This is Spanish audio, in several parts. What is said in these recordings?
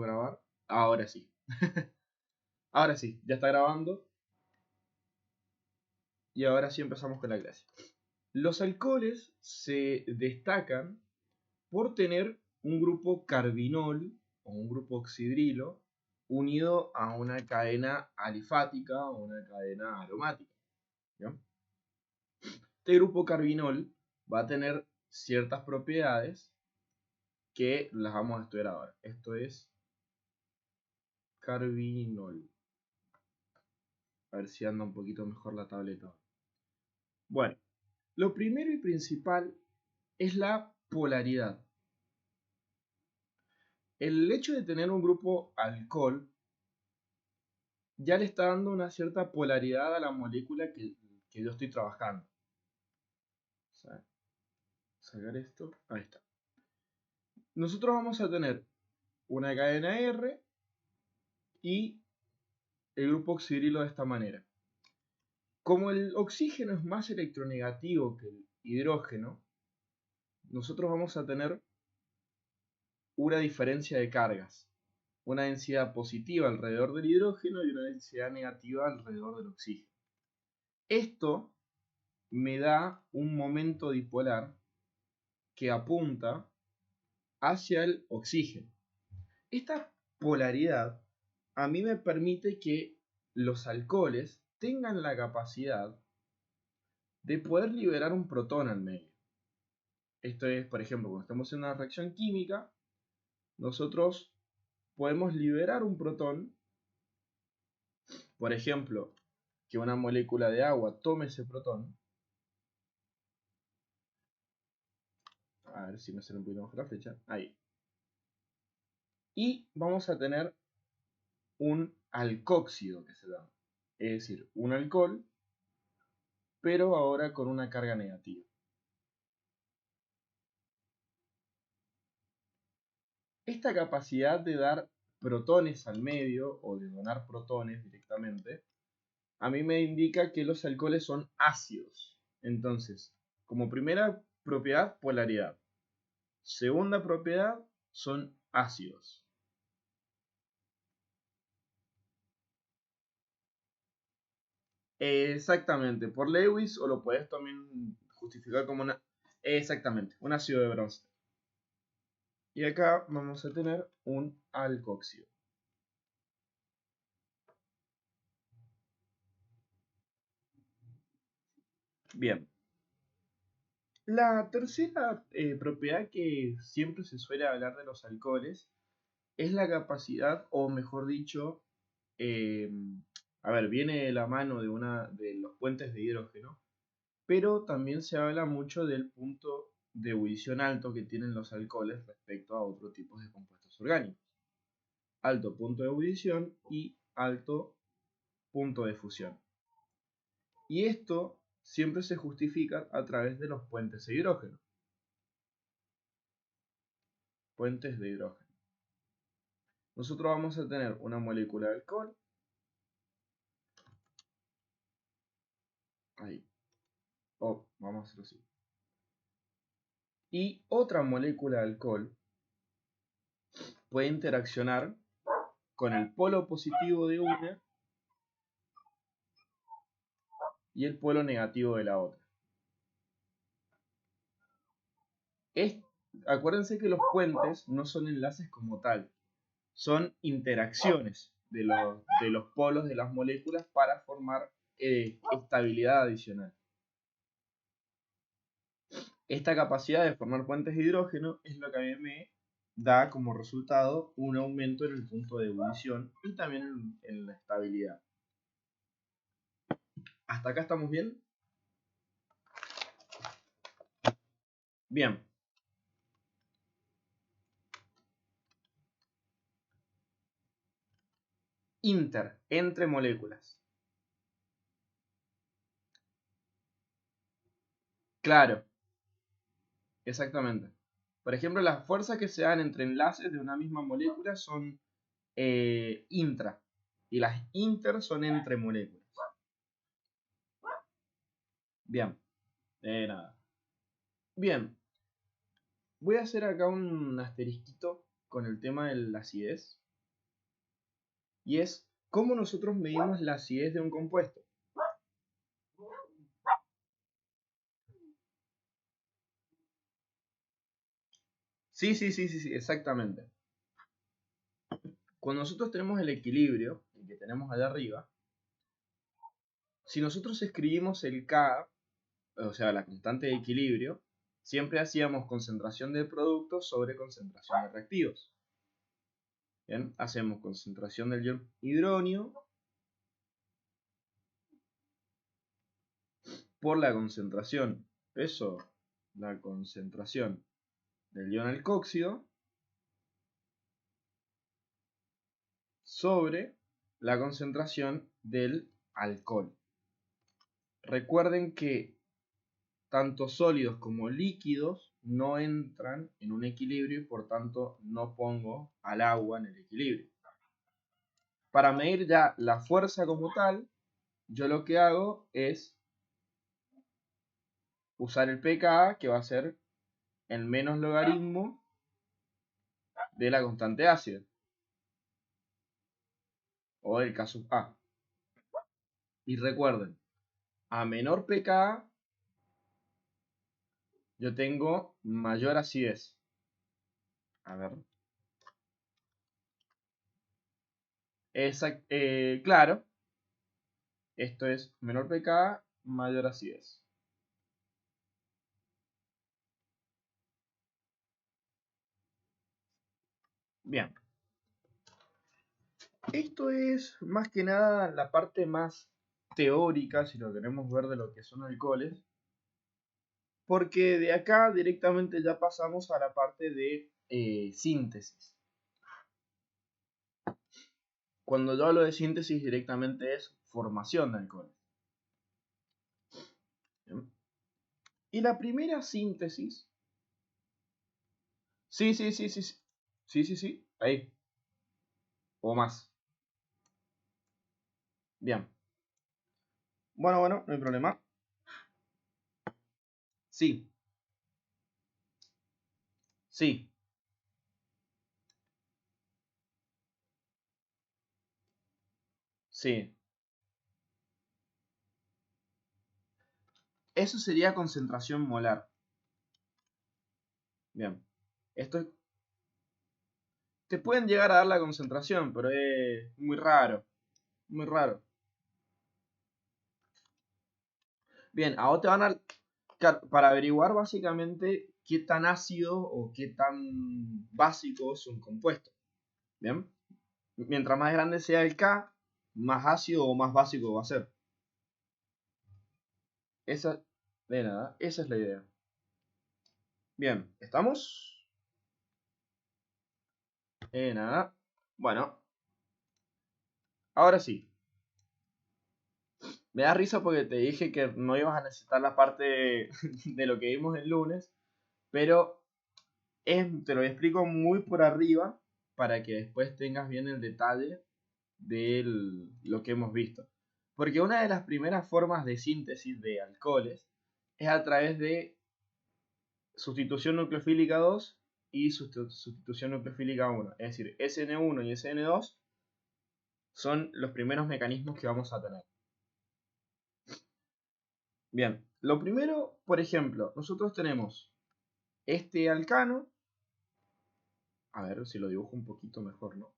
grabar. Ahora sí. Ahora sí, ya está grabando. Y ahora sí empezamos con la clase. Los alcoholes se destacan por tener un grupo carbinol o un grupo oxidrilo unido a una cadena alifática o una cadena aromática. ¿Ya? Este grupo carbinol va a tener ciertas propiedades que las vamos a estudiar ahora. Esto es carbinol. A ver si anda un poquito mejor la tableta. Bueno, lo primero y principal es la polaridad. El hecho de tener un grupo alcohol ya le está dando una cierta polaridad a la molécula que yo estoy trabajando. O sea, sacar esto, ahí está. Nosotros vamos a tener una cadena R y el grupo oxidrilo de esta manera. Como el oxígeno es más electronegativo que el hidrógeno, nosotros vamos a tener una diferencia de cargas. Una densidad positiva alrededor del hidrógeno y una densidad negativa alrededor del oxígeno. Esto me da un momento dipolar que apunta hacia el oxígeno. Esta polaridad a mí me permite que los alcoholes tengan la capacidad de poder liberar un protón al medio. Esto es, por ejemplo, cuando estamos en una reacción química, nosotros podemos liberar un protón. Por ejemplo, que una molécula de agua tome ese protón. A ver si me sale un poquito mejor la flecha. Ahí. Y vamos a tener un alcóxido que se llama. Es decir, un alcohol, pero ahora con una carga negativa. Esta capacidad de dar protones al medio o de donar protones directamente, a mí me indica que los alcoholes son ácidos. Entonces, como primera propiedad, polaridad. Segunda propiedad, son ácidos. Exactamente, por Lewis, o lo puedes también justificar como una... Exactamente, un ácido de bronce. Y acá vamos a tener un alcóxido. Bien. La tercera propiedad que siempre se suele hablar de los alcoholes es la capacidad, o mejor dicho, eh, a ver, viene de la mano de los puentes de hidrógeno, pero también se habla mucho del punto de ebullición alto que tienen los alcoholes respecto a otros tipos de compuestos orgánicos. Alto punto de ebullición y alto punto de fusión. Y esto siempre se justifica a través de los puentes de hidrógeno. Puentes de hidrógeno. Nosotros vamos a tener una molécula de alcohol. Ahí. Vamos a hacerlo así. Y otra molécula de alcohol puede interaccionar con el polo positivo de una y el polo negativo de la otra. Acuérdense que los puentes no son enlaces como tal, son interacciones de los polos de las moléculas para formar estabilidad adicional. Esta capacidad de formar puentes de hidrógeno es lo que a mí me da como resultado un aumento en el punto de ebullición y también en la estabilidad. ¿Hasta acá estamos bien? Bien. Entre moléculas. Claro, exactamente. Por ejemplo, las fuerzas que se dan entre enlaces de una misma molécula son intra. Y las inter son entre moléculas. Bien. Nada. Bien. Voy a hacer acá un asterisquito con el tema de la acidez. y es cómo nosotros medimos la acidez de un compuesto. Sí, exactamente. Cuando nosotros tenemos el equilibrio, el que tenemos allá arriba, si nosotros escribimos el K, o sea, la constante de equilibrio, siempre hacíamos concentración de productos sobre concentración de reactivos. Bien, hacemos concentración del ion hidronio por la concentración, la concentración del ion alcoxio sobre la concentración del alcohol. Recuerden que tanto sólidos como líquidos no entran en un equilibrio y por tanto no pongo al agua en el equilibrio. Para medir ya la fuerza como tal, yo lo que hago es usar el pKa, que va a ser el menos logaritmo de la constante ácida, o del K sub A. Y recuerden, a menor pKa, yo tengo mayor acidez. A ver. Claro, esto es menor pKa, mayor acidez. Bien. Esto es más que nada la parte más teórica, si lo queremos ver, de lo que son alcoholes. Porque de acá directamente ya pasamos a la parte de síntesis. Cuando yo hablo de síntesis directamente es formación de alcoholes. ¿Bien? Y la primera síntesis... Sí, ahí. O más. Bien. Bueno, no hay problema. Sí. Sí. Sí. Eso sería concentración molar. Bien. Esto te pueden llegar a dar la concentración, pero es muy raro. Muy raro. Bien, ahora te van a... Para averiguar básicamente qué tan ácido o qué tan básico es un compuesto. Bien. Mientras más grande sea el K, más ácido o más básico va a ser. Esa, de nada, esa es la idea. Bien, ¿estamos? De nada. Bueno, ahora sí. Me da risa porque te dije que no ibas a necesitar la parte de lo que vimos el lunes, pero te lo explico muy por arriba para que después tengas bien el detalle de lo que hemos visto. Porque una de las primeras formas de síntesis de alcoholes es a través de sustitución nucleofílica 2 y sustitución nucleofílica 1. Es decir, SN1 y SN2 son los primeros mecanismos que vamos a tener. Bien, lo primero, por ejemplo, nosotros tenemos este alcano. A ver si lo dibujo un poquito mejor, ¿no?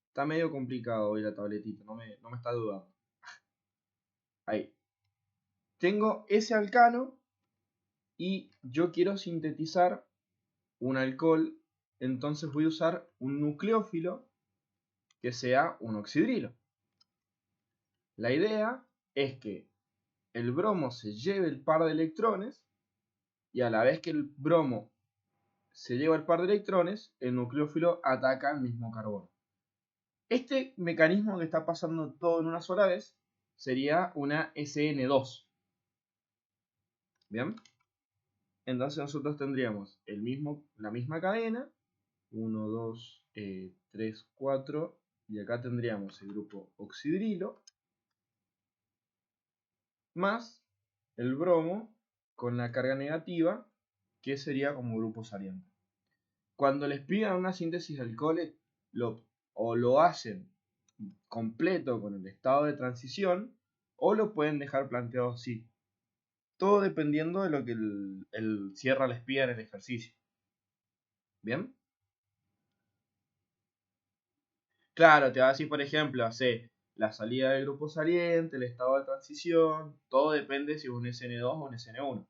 Está medio complicado hoy la tabletita, no me está dudando. Ahí. Tengo ese alcano y yo quiero sintetizar un alcohol, entonces voy a usar un nucleófilo que sea un oxidrilo. La idea es que el bromo se lleve el par de electrones y a la vez que el bromo se lleva el par de electrones, el nucleófilo ataca al mismo carbono. Este mecanismo que está pasando todo en una sola vez sería una SN2. ¿Bien? Entonces nosotros tendríamos la misma cadena, 1, 2, 3, 4, y acá tendríamos el grupo oxidrilo, más el bromo con la carga negativa, que sería como grupo saliente. Cuando les pidan una síntesis de alcoholes, o lo hacen completo con el estado de transición o lo pueden dejar planteado así. Todo dependiendo de lo que el cierre les pida en el ejercicio. ¿Bien? Claro, te va a decir, por ejemplo, hace la salida del grupo saliente, el estado de transición, todo depende si es un SN2 o un SN1.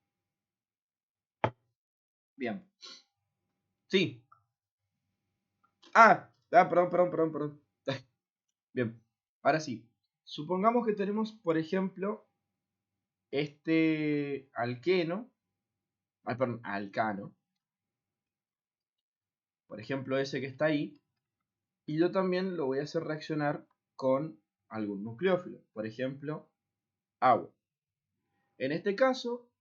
Bien. Sí. Perdón. Bien. Ahora sí. Supongamos que tenemos, por ejemplo, este alqueno. Perdón, alcano. Por ejemplo, ese que está ahí. Y yo también lo voy a hacer reaccionar con algún nucleófilo. Por ejemplo, agua. En este caso,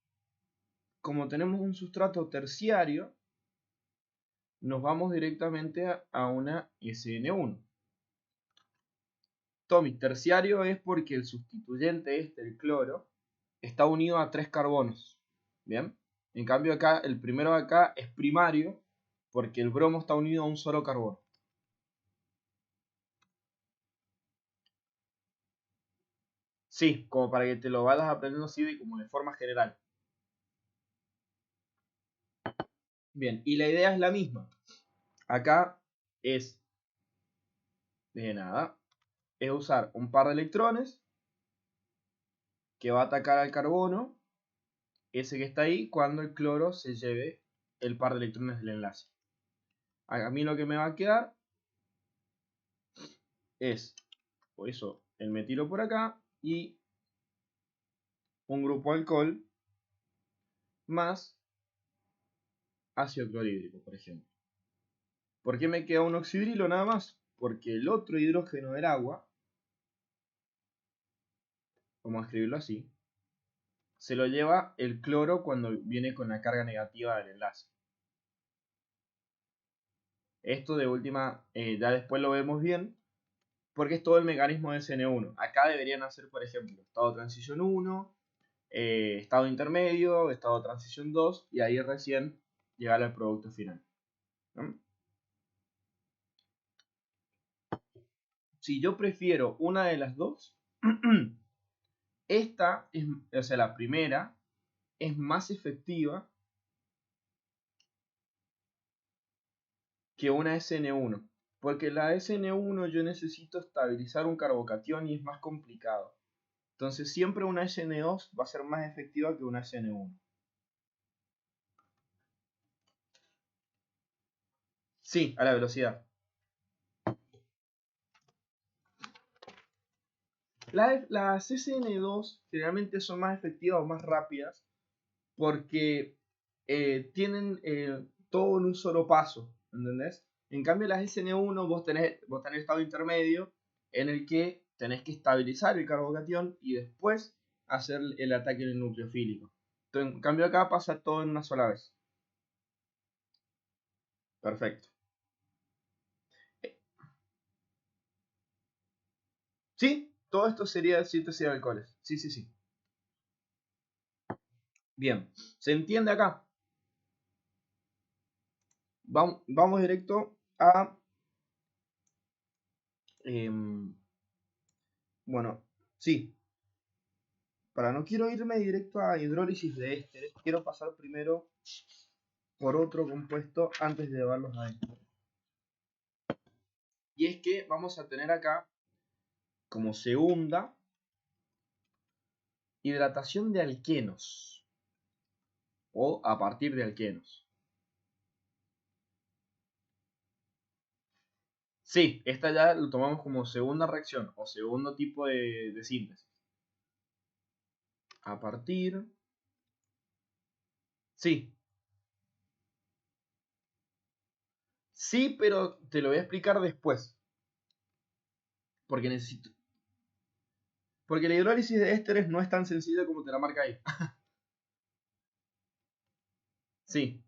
como tenemos un sustrato terciario, nos vamos directamente a una SN1. Tommy, terciario es porque el sustituyente el cloro, está unido a 3 carbonos. ¿Bien? En cambio acá, el primero de acá es primario porque el bromo está unido a un solo carbono. Sí, como para que te lo vayas aprendiendo así como de forma general. Bien, y la idea es la misma. Acá es, de nada, es usar un par de electrones que va a atacar al carbono, ese que está ahí, cuando el cloro se lleve el par de electrones del enlace. A mí lo que me va a quedar es, por eso, el metilo por acá y un grupo alcohol más ácido clorhídrico, por ejemplo. ¿Por qué me queda un oxidrilo nada más? Porque el otro hidrógeno del agua, vamos a escribirlo así, se lo lleva el cloro cuando viene con la carga negativa del enlace. Esto de última, ya después lo vemos bien, porque es todo el mecanismo de SN1. Acá deberían hacer, por ejemplo, estado de transición 1, estado intermedio, estado de transición 2, y ahí recién llegar al producto final. ¿No? Si yo prefiero una de las dos, esta, o sea, la primera, es más efectiva que una SN1. Porque la SN1 yo necesito estabilizar un carbocatión y es más complicado. Entonces siempre una SN2 va a ser más efectiva que una SN1. Sí, a la velocidad. Las SN2 generalmente son más efectivas o más rápidas porque tienen todo en un solo paso, ¿entendés? En cambio las SN1 vos tenés estado intermedio en el que tenés que estabilizar el carbocatión y después hacer el ataque en el nucleofílico. Entonces, en cambio acá pasa todo en una sola vez. Perfecto. ¿Sí? Todo esto sería síntesis de alcoholes. Sí. Bien. ¿Se entiende acá? Vamos directo a... bueno, sí. No quiero irme directo a hidrólisis de ésteres. Quiero pasar primero por otro compuesto antes de llevarlos a esto. Y es que vamos a tener acá como segunda hidratación de alquenos. O a partir de alquenos. Sí, esta ya lo tomamos como segunda reacción o segundo tipo de síntesis. A partir... Sí. Sí, pero te lo voy a explicar después. Porque necesito... Porque la hidrólisis de ésteres no es tan sencilla como te la marca ahí. Sí.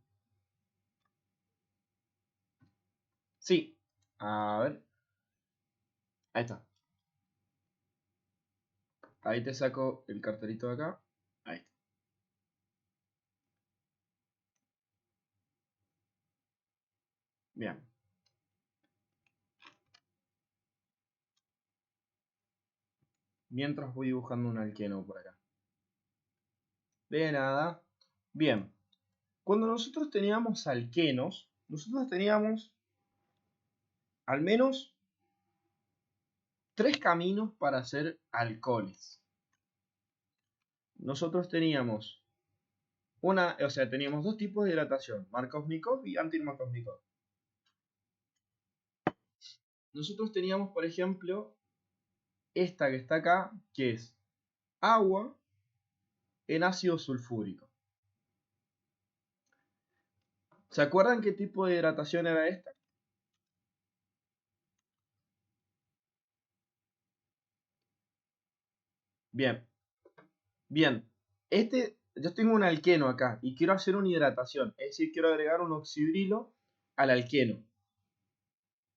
Sí. A ver. Ahí está. Ahí te saco el cartelito de acá. Ahí está. Bien. mientras voy dibujando un alqueno por acá. De nada. Bien. Cuando nosotros teníamos alquenos, nosotros teníamos al menos 3 caminos para hacer alcoholes. Nosotros teníamos teníamos 2 tipos de hidratación, Markovnikov y anti-Markovnikov. Nosotros teníamos, por ejemplo, esta que está acá, que es agua en ácido sulfúrico. ¿Se acuerdan qué tipo de hidratación era esta? Bien, bien. Yo tengo un alqueno acá y quiero hacer una hidratación, es decir, quiero agregar un oxidrilo al alqueno.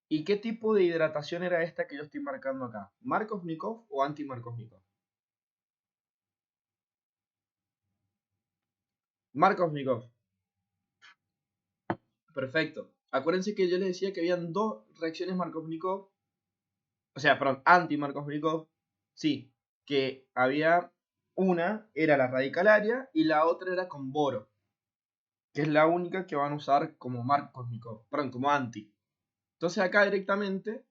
¿Y qué tipo de hidratación era esta que yo estoy marcando acá? ¿Markovnikov o anti-Markovnikov? Markovnikov. Perfecto. Acuérdense que yo les decía que habían 2 reacciones Markovnikov, o sea, perdón, anti-Markovnikov. Sí, que había una, era la radicalaria, y la otra era con boro, que es la única que van a usar como Markovnikov, perdón, como anti. Entonces acá directamente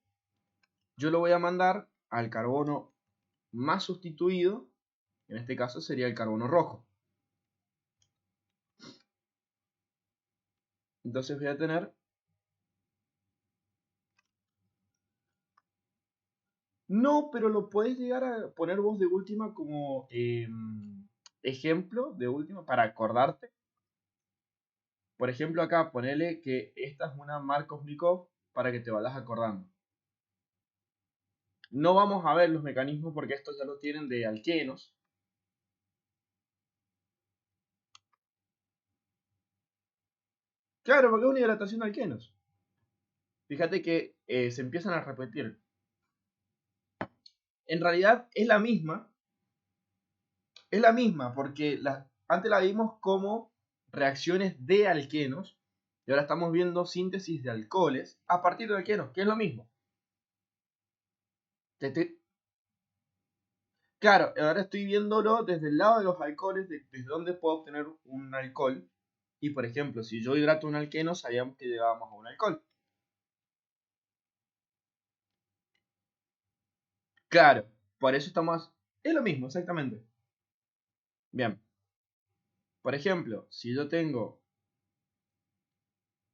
yo lo voy a mandar al carbono más sustituido, en este caso sería el carbono rojo. Entonces voy a tener... No, pero lo puedes llegar a poner vos de última como ejemplo, de última, para acordarte. Por ejemplo, acá ponele que esta es una Markovnikov para que te vayas acordando. No vamos a ver los mecanismos porque estos ya lo tienen de alquenos. Claro, porque es una hidratación de alquenos. Fíjate que se empiezan a repetir. En realidad es la misma porque antes la vimos como reacciones de alquenos y ahora estamos viendo síntesis de alcoholes a partir de alquenos, que es lo mismo. Claro, ahora estoy viéndolo desde el lado de los alcoholes, desde dónde puedo obtener un alcohol. Y por ejemplo, si yo hidrato un alqueno, sabíamos que llegábamos a un alcohol. Claro, por eso estamos... Es lo mismo, exactamente. Bien, por ejemplo, si yo tengo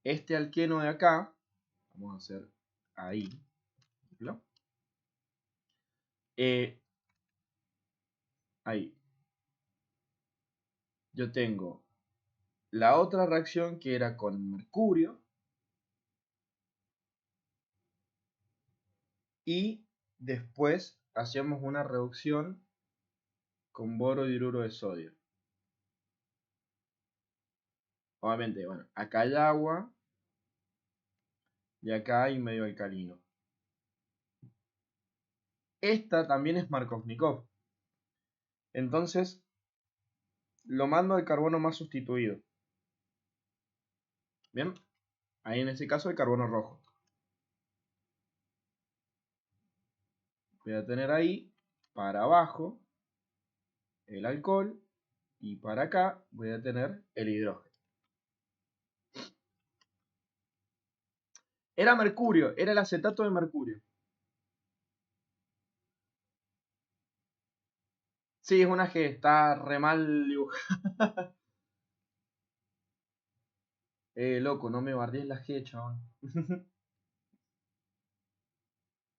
este alqueno de acá, vamos a hacer ahí, por ejemplo, eh, ahí, yo tengo la otra reacción que era con mercurio y después hacemos una reducción con boro diururo de sodio. Obviamente, bueno, acá hay agua y acá hay medio alcalino. Esta también es Markovnikov. Entonces, lo mando al carbono más sustituido. Bien, ahí en este caso el carbono rojo. Voy a tener ahí, para abajo, el alcohol y para acá voy a tener el hidrógeno. Era mercurio, era el acetato de mercurio. Sí, es una G, está re mal dibujada. Loco, no me bardees la G, chabón.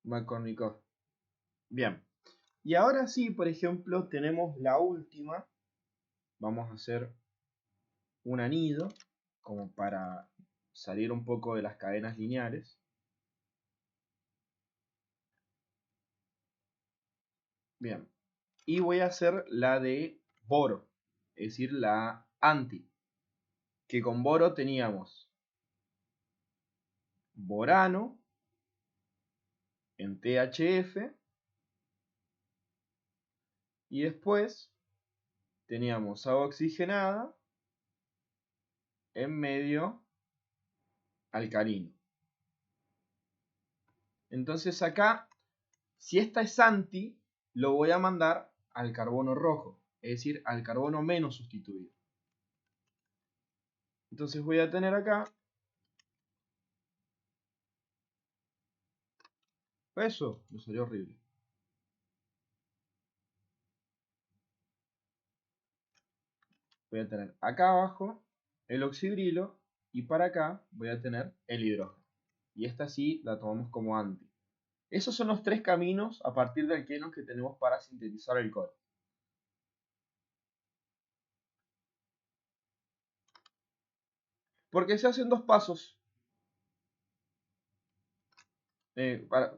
Markovnikov. Bien. Y ahora sí, por ejemplo, tenemos la última. Vamos a hacer un anillo, como para salir un poco de las cadenas lineales. Bien. Y voy a hacer la de boro, es decir, la anti. Que con boro teníamos borano en THF y después teníamos agua oxigenada en medio alcalino. Entonces acá, si esta es anti, lo voy a mandar al carbono rojo, es decir, al carbono menos sustituido. Entonces voy a tener acá eso, me salió horrible. Voy a tener acá abajo el oxidrilo y para acá voy a tener el hidrógeno. Y esta sí la tomamos como anti. Esos son los tres caminos a partir de alquenos que tenemos para sintetizar alcohol. Porque se hacen dos pasos.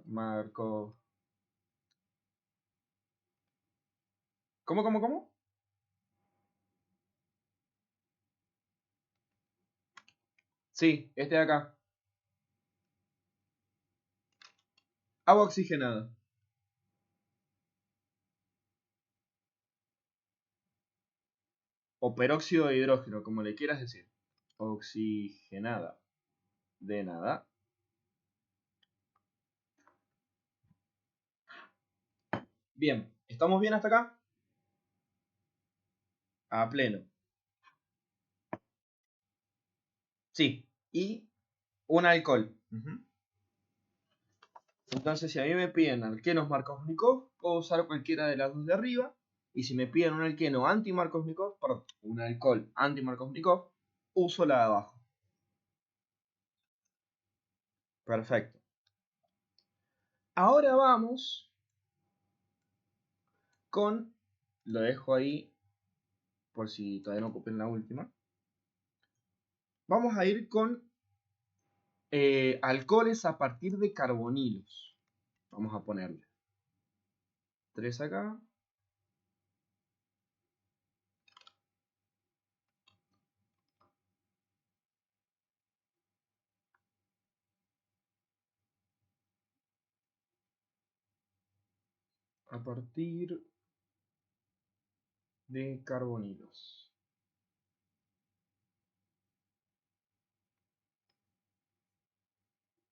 Marco. ¿Cómo? Sí, este de acá. Agua oxigenada. O peróxido de hidrógeno, como le quieras decir. Oxigenada. De nada. Bien, ¿estamos bien hasta acá? A pleno. Sí, y un alcohol. Entonces, si a mí me piden alquenos Markovnikov, puedo usar cualquiera de las dos de arriba. Y si me piden un alqueno anti-Markovnikov, perdón, un alcohol anti-Markovnikov, uso la de abajo. Perfecto. Ahora vamos con, lo dejo ahí por si todavía no ocupen la última. Vamos a ir con alcoholes a partir de carbonilos. Vamos a ponerle 3 acá. A partir de carbonilos.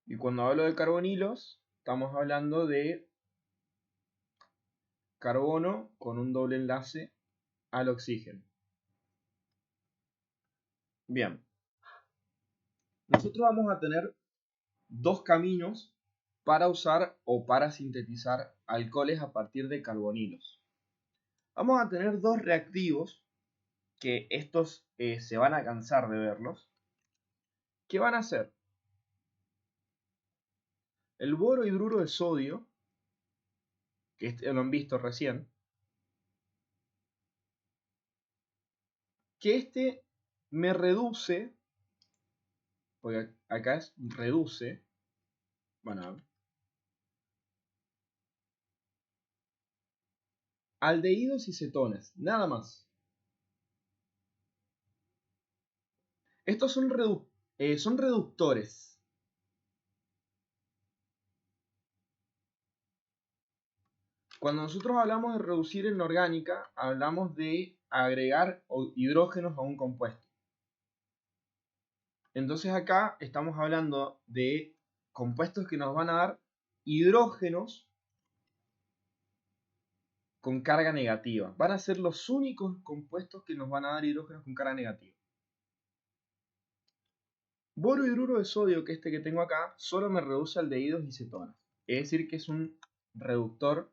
Y cuando hablo de carbonilos, estamos hablando de carbono con un doble enlace al oxígeno. Bien. Nosotros vamos a tener dos caminos para usar o para sintetizar alcoholes a partir de carbonilos. Vamos a tener dos reactivos, que estos se van a cansar de verlos. ¿Qué van a hacer? El borohidruro de sodio, que este lo han visto recién, que este me reduce, porque acá es reduce, bueno, aldehídos y cetonas, nada más. Estos son reductores. Cuando nosotros hablamos de reducir en orgánica, hablamos de agregar hidrógenos a un compuesto. Entonces acá estamos hablando de compuestos que nos van a dar hidrógenos con carga negativa. Van a ser los únicos compuestos que nos van a dar hidrógenos con carga negativa. Borohidruro de sodio, que este que tengo acá, solo me reduce aldehídos y cetonas. Es decir, que es un reductor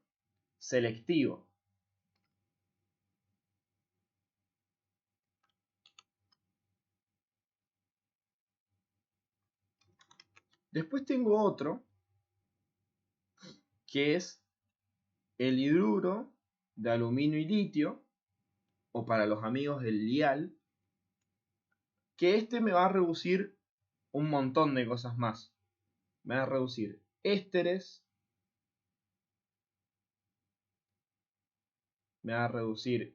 selectivo. Después tengo otro, que es el hidruro de aluminio y litio, o para los amigos del lial, que este me va a reducir un montón de cosas más. Me va a reducir ésteres, me va a reducir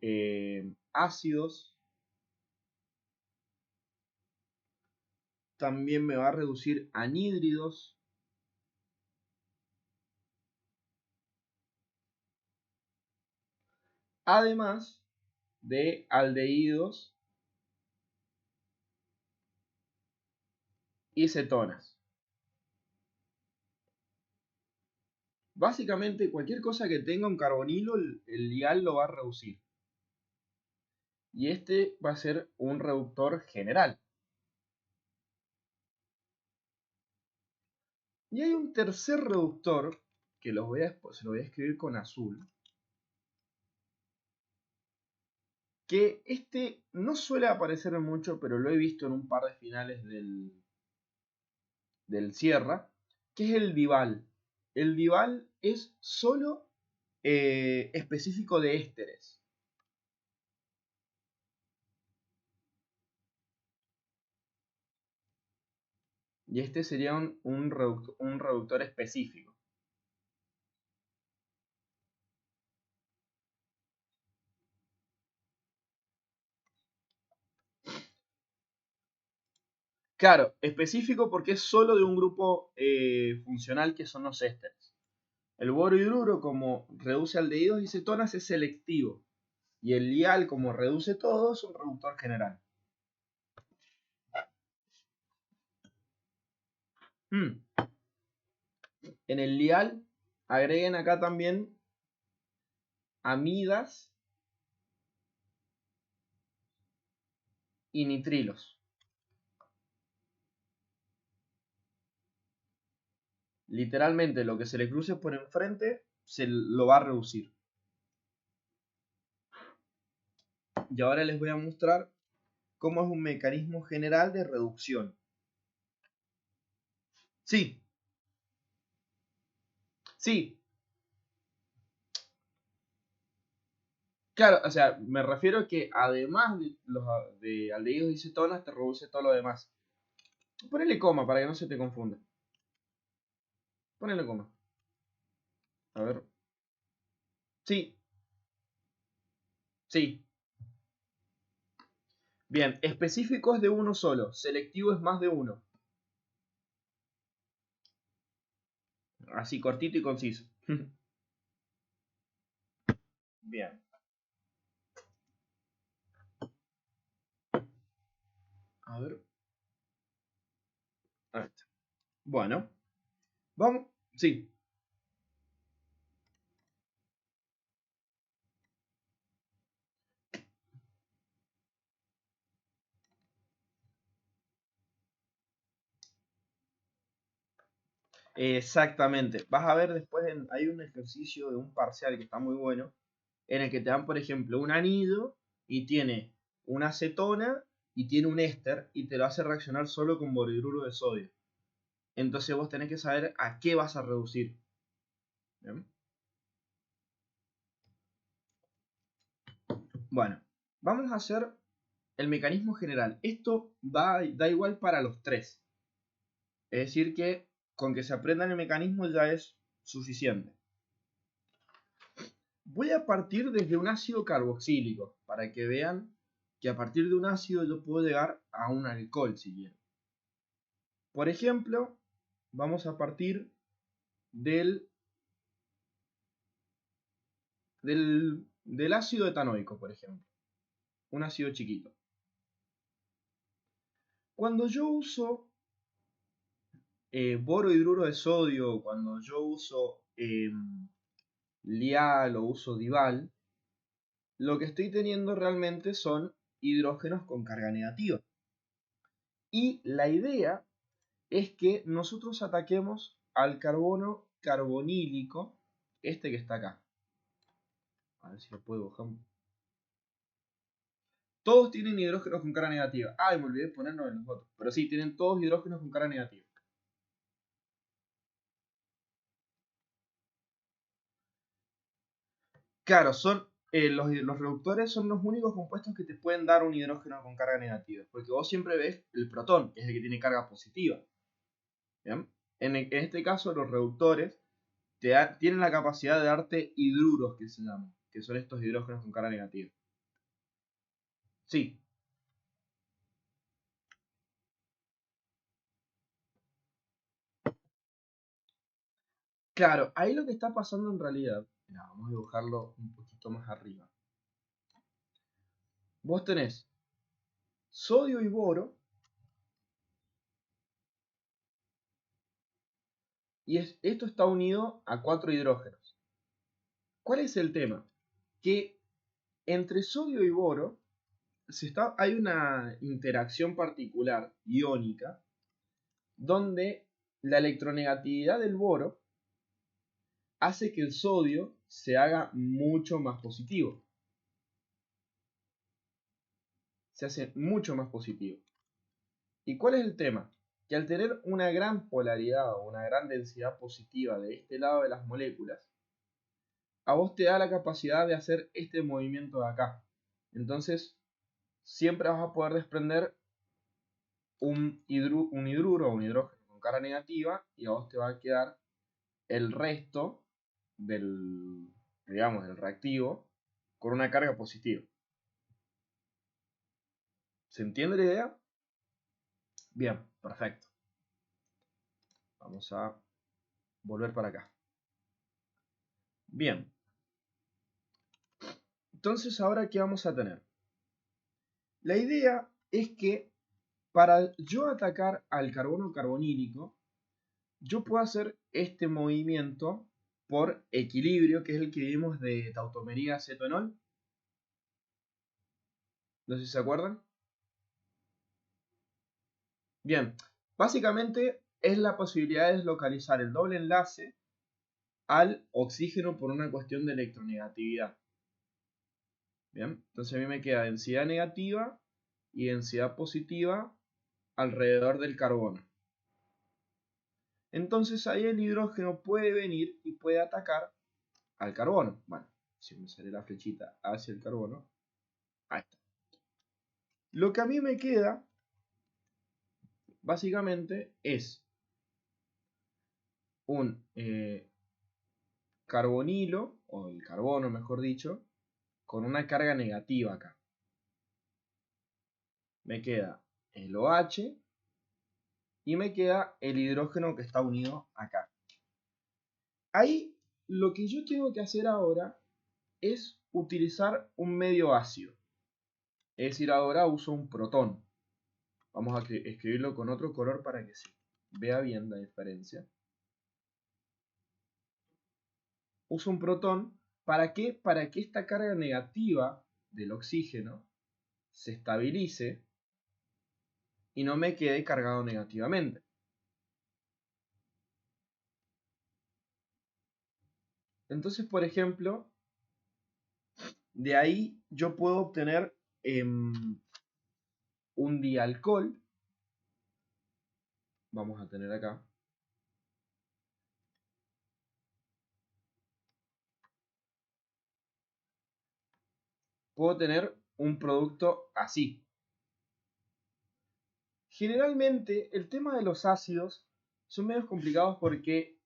ácidos, también me va a reducir anhídridos, además de aldehídos y cetonas. Básicamente cualquier cosa que tenga un carbonilo, el lial lo va a reducir. Y este va a ser un reductor general. Y hay un tercer reductor, que se lo voy a escribir con azul, que este no suele aparecer mucho, pero lo he visto en un par de finales del Sierra, que es el Dival. El Dival es solo específico de ésteres. Y este sería un reductor específico. Claro, específico porque es solo de un grupo funcional que son los ésteres. El borohidruro, como reduce aldehídos y cetonas, es selectivo. Y el lial, como reduce todo, es un reductor general. En el lial, agreguen acá también amidas y nitrilos. Literalmente lo que se le cruce por enfrente se lo va a reducir. Y ahora les voy a mostrar cómo es un mecanismo general de reducción. Sí, sí, claro, o sea, me refiero a que además de los de aldehídos y cetonas te reduce todo lo demás. Ponele coma para que no se te confunda. Ponele coma. A ver. Sí, sí. Bien, específico es de uno solo, selectivo es más de uno. Así cortito y conciso. Bien. A ver. Ahí está. Bueno, vamos. Sí, exactamente. Vas a ver después, hay un ejercicio de un parcial que está muy bueno, en el que te dan, por ejemplo, un anhidro y tiene una acetona y tiene un éster y te lo hace reaccionar solo con borhidruro de sodio. Entonces vos tenés que saber a qué vas a reducir. ¿Bien? Bueno, vamos a hacer el mecanismo general. Esto da igual para los tres. Es decir que con que se aprendan el mecanismo ya es suficiente. Voy a partir desde un ácido carboxílico para que vean que a partir de un ácido yo puedo llegar a un alcohol si quiero. Por ejemplo, vamos a partir del ácido etanoico, por ejemplo. Un ácido chiquito. Cuando yo uso borohidruro de sodio, cuando yo uso lial o uso dival, lo que estoy teniendo realmente son hidrógenos con carga negativa. Y la idea es que nosotros ataquemos al carbono carbonílico, este que está acá. A ver si lo puedo bajar. Todos tienen hidrógenos con carga negativa. Ay, me olvidé de ponerlo en los otros. Pero sí, tienen todos hidrógenos con carga negativa. Claro, los reductores son los únicos compuestos que te pueden dar un hidrógeno con carga negativa. Porque vos siempre ves el protón, que es el que tiene carga positiva. ¿Bien? En este caso, los reductores tienen la capacidad de darte hidruros, que se llaman, que son estos hidrógenos con carga negativa. Sí, claro, ahí lo que está pasando en realidad, mirá, vamos a dibujarlo un poquito más arriba. Vos tenés sodio y boro y esto está unido a 4 hidrógenos. ¿Cuál es el tema? Que entre sodio y boro hay una interacción particular iónica donde la electronegatividad del boro hace que el sodio se haga mucho más positivo. Se hace mucho más positivo. ¿Y cuál es el tema? Que al tener una gran polaridad o una gran densidad positiva de este lado de las moléculas, a vos te da la capacidad de hacer este movimiento de acá. Entonces, siempre vas a poder desprender un hidruro o un hidrógeno con carga negativa y a vos te va a quedar el resto del, digamos, del reactivo con una carga positiva. ¿Se entiende la idea? Bien, perfecto. Vamos a volver para acá. Bien. Entonces, ¿ahora qué vamos a tener? La idea es que para yo atacar al carbono carbonílico, yo puedo hacer este movimiento por equilibrio, que es el que vimos de tautomería acetonol. No sé si se acuerdan. Bien, básicamente es la posibilidad de deslocalizar el doble enlace al oxígeno por una cuestión de electronegatividad. Bien, entonces a mí me queda densidad negativa y densidad positiva alrededor del carbono. Entonces ahí el hidrógeno puede venir y puede atacar al carbono. Bueno, si me sale la flechita hacia el carbono, ahí está. Lo que a mí me queda, básicamente, es un carbonilo, o el carbono mejor dicho, con una carga negativa acá. Me queda el OH y me queda el hidrógeno que está unido acá. Ahí lo que yo tengo que hacer ahora es utilizar un medio ácido. Es decir, ahora uso un protón. Vamos a escribirlo con otro color para que se vea bien la diferencia. Uso un protón. ¿Para qué? Para que esta carga negativa del oxígeno se estabilice y no me quede cargado negativamente. Entonces, por ejemplo, de ahí yo puedo obtener un dialcohol. Vamos a tener acá. Puedo tener un producto así. Generalmente el tema de los ácidos son medio complicados porque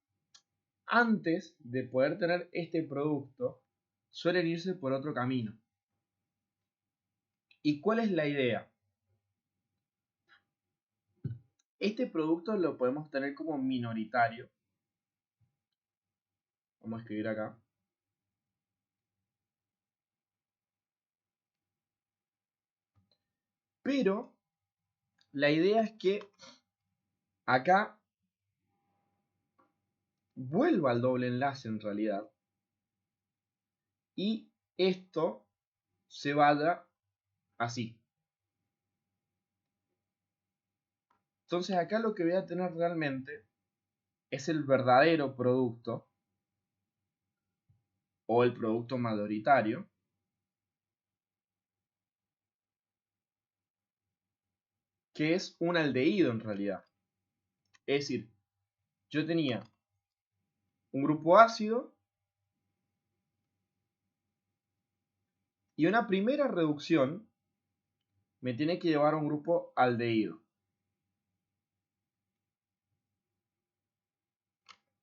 antes de poder tener este producto suelen irse por otro camino. ¿Y cuál es la idea? Este producto lo podemos tener como minoritario. Vamos a escribir acá. Pero la idea es que acá vuelva al doble enlace en realidad. Y esto se vaya así. Entonces acá lo que voy a tener realmente es el verdadero producto o el producto mayoritario, que es un aldehído en realidad. Es decir, yo tenía un grupo ácido y una primera reducción me tiene que llevar a un grupo aldehído.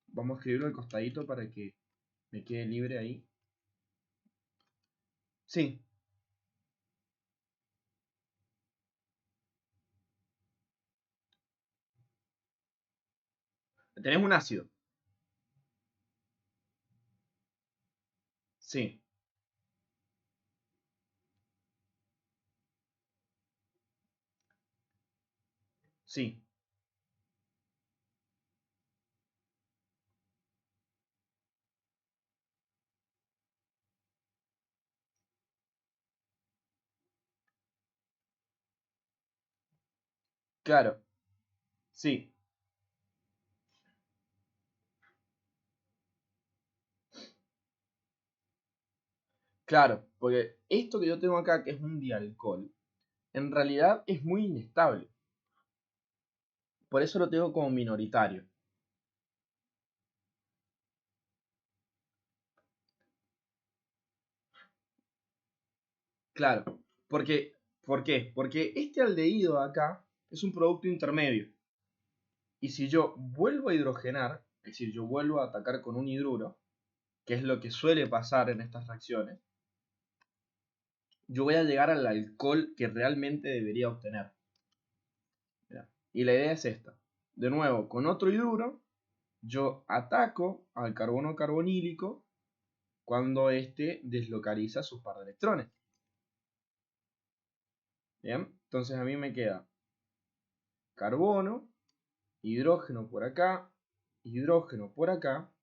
Vamos a escribirlo al costadito para que me quede libre ahí. Sí. Tenés un ácido. Sí. Sí. Claro, sí, claro, porque esto que yo tengo acá, que es un dialcohol, en realidad es muy inestable. Por eso lo tengo como minoritario. Claro, porque, ¿por qué? Porque este aldehído de acá es un producto intermedio. Y si yo vuelvo a hidrogenar, es decir, yo vuelvo a atacar con un hidruro, que es lo que suele pasar en estas reacciones, yo voy a llegar al alcohol que realmente debería obtener. Mirá. Y la idea es esta. De nuevo, con otro hidruro, yo ataco al carbono carbonílico cuando éste deslocaliza sus par de electrones. Bien, entonces a mí me queda carbono, hidrógeno por acá, hidrógeno por acá,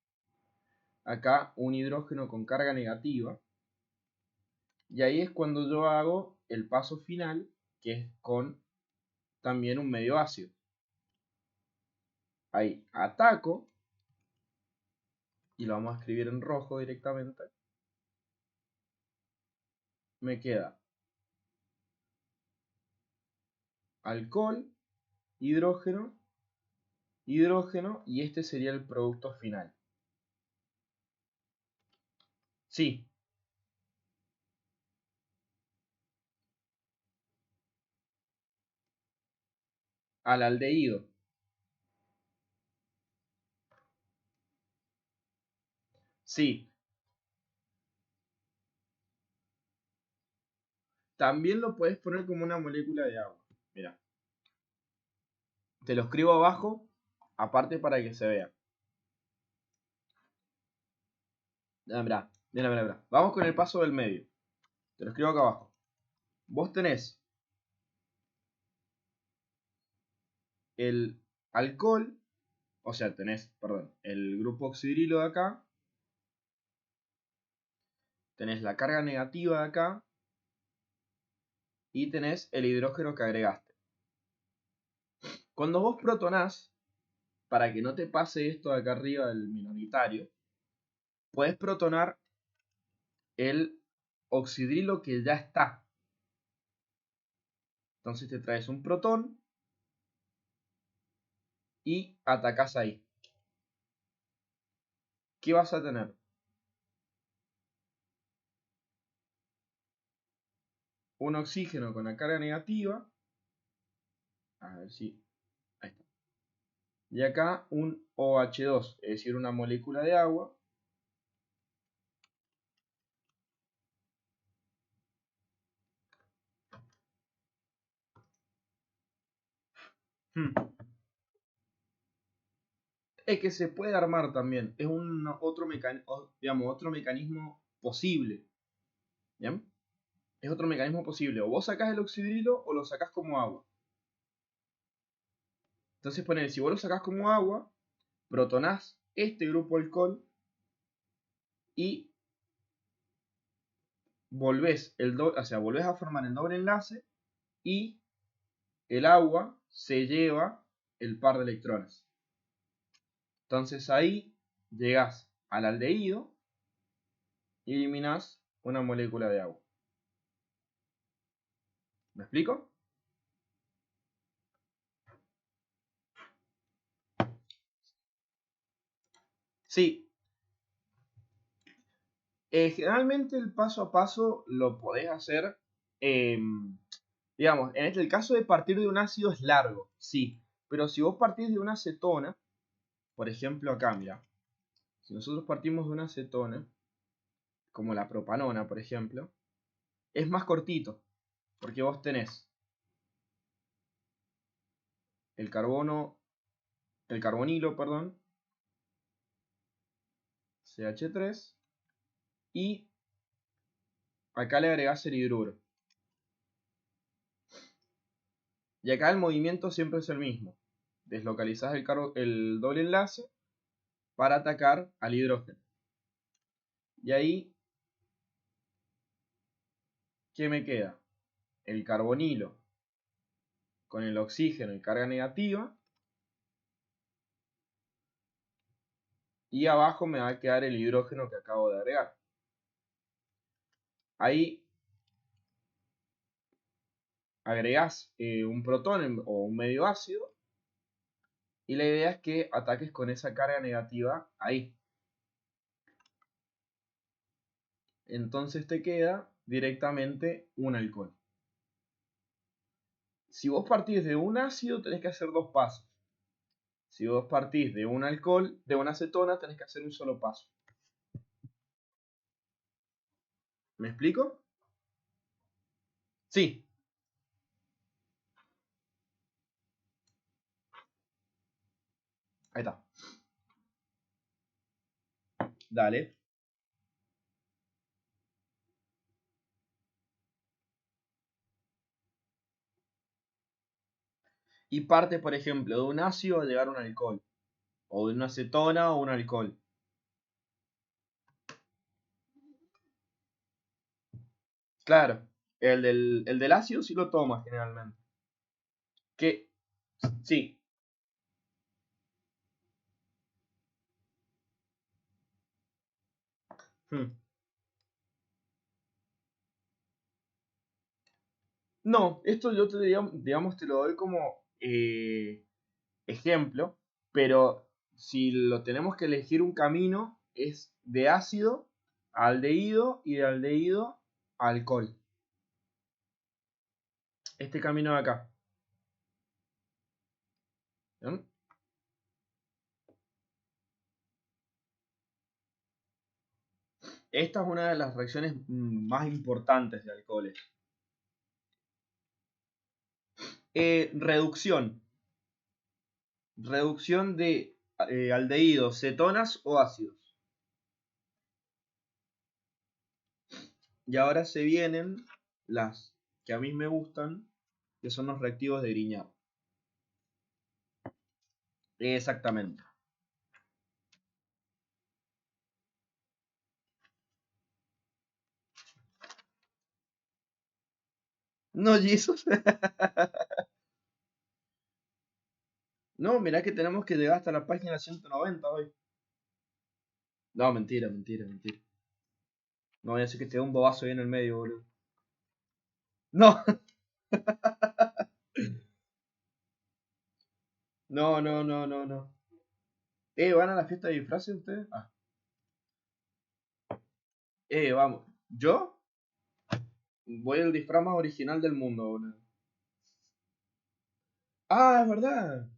acá un hidrógeno con carga negativa, y ahí es cuando yo hago el paso final, que es con también un medio ácido. Ahí ataco, y lo vamos a escribir en rojo directamente, me queda alcohol, hidrógeno, hidrógeno, y este sería el producto final. Sí, al aldehído. Sí, también lo puedes poner como una molécula de agua. Mira, te lo escribo abajo, aparte para que se vea. Mira, mira, mira, mira. Vamos con el paso del medio. Te lo escribo acá abajo. Vos tenés el alcohol, o sea, tenés, perdón, el grupo oxidrilo de acá, tenés la carga negativa de acá y tenés el hidrógeno que agregaste. Cuando vos protonás, para que no te pase esto de acá arriba del minoritario, puedes protonar el oxidrilo que ya está. Entonces te traes un protón y atacás ahí. ¿Qué vas a tener? Un oxígeno con la carga negativa. A ver si. Ahí está. Y acá un OH2, es decir, una molécula de agua. Hmm. Es que se puede armar también. Es un otro mecanismo posible. ¿Bien? Es otro mecanismo posible. O vos sacás el oxidrilo o lo sacás como agua. Entonces poner, si vos lo sacás como agua, protonás este grupo alcohol y volvés a formar el doble enlace y el agua se lleva el par de electrones. Entonces ahí llegás al aldehído y eliminás una molécula de agua. ¿Me explico? Sí. Generalmente el paso a paso lo podés hacer, digamos, en el caso de partir de un ácido es largo, sí. Pero si vos partís de una acetona, por ejemplo acá, mira, si nosotros partimos de una acetona, como la propanona, por ejemplo, es más cortito, porque vos tenés el carbono, el carbonilo, perdón, CH3, y acá le agregás el hidruro. Y acá el movimiento siempre es el mismo. Deslocalizás el doble enlace para atacar al hidrógeno. Y ahí, ¿qué me queda? El carbonilo con el oxígeno y carga negativa. Y abajo me va a quedar el hidrógeno que acabo de agregar. Ahí agregás un protón o un medio ácido. Y la idea es que ataques con esa carga negativa ahí. Entonces te queda directamente un alcohol. Si vos partís de un ácido, tenés que hacer dos pasos. Si vos partís de un alcohol, de una acetona, tenés que hacer un solo paso. ¿Me explico? Sí. Ahí está. Dale. Y parte, por ejemplo, de un ácido a llegar a un alcohol. O de una acetona o un alcohol. Claro. El del ácido sí lo tomas generalmente. Que sí. Hmm. No, esto yo te digamos, te lo doy como ejemplo, pero si lo tenemos que elegir un camino es de ácido a aldehído y de aldehído a alcohol. Este camino de acá. ¿Bien? Esta es una de las reacciones más importantes de alcoholes. Reducción. Reducción de aldehídos, cetonas o ácidos. Y ahora se vienen las que a mí me gustan, que son los reactivos de Grignard. Exactamente. No, Jesus. No, mirá que tenemos que llegar hasta la página 190 hoy. No, mentira, mentira, mentira. No voy a decir que te dé un bobazo ahí en el medio, boludo. No, no, no, no, no, no. ¿Van a la fiesta de disfraces ustedes? Ah. Vamos. ¿Yo? Voy al disfraz más original del mundo, boludo. Ah, es verdad.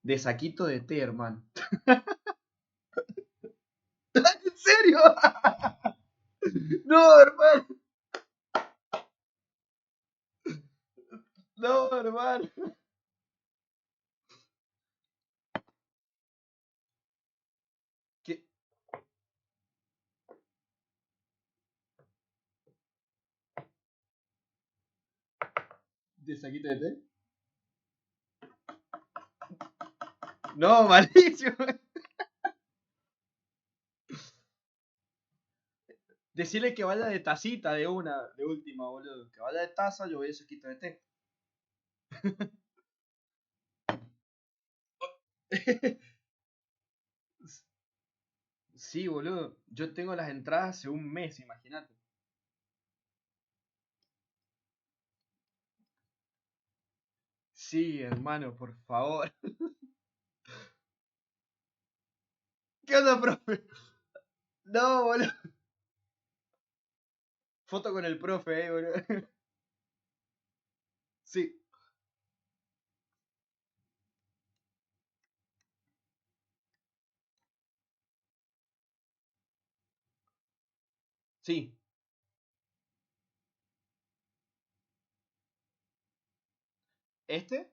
De saquito de té, hermano. ¿En serio? No, hermano. No, hermano. ¿Qué? ¿De saquito de té? No, malísimo. Decirle que vaya de tacita de una, de última, boludo. Que vaya de taza, yo voy de saquito de té. Sí, boludo. Yo tengo las entradas hace un mes, imagínate. Sí, hermano, por favor. ¿Qué onda, profe? No, boludo. Foto con el profe, boludo. Sí, sí. ¿Este?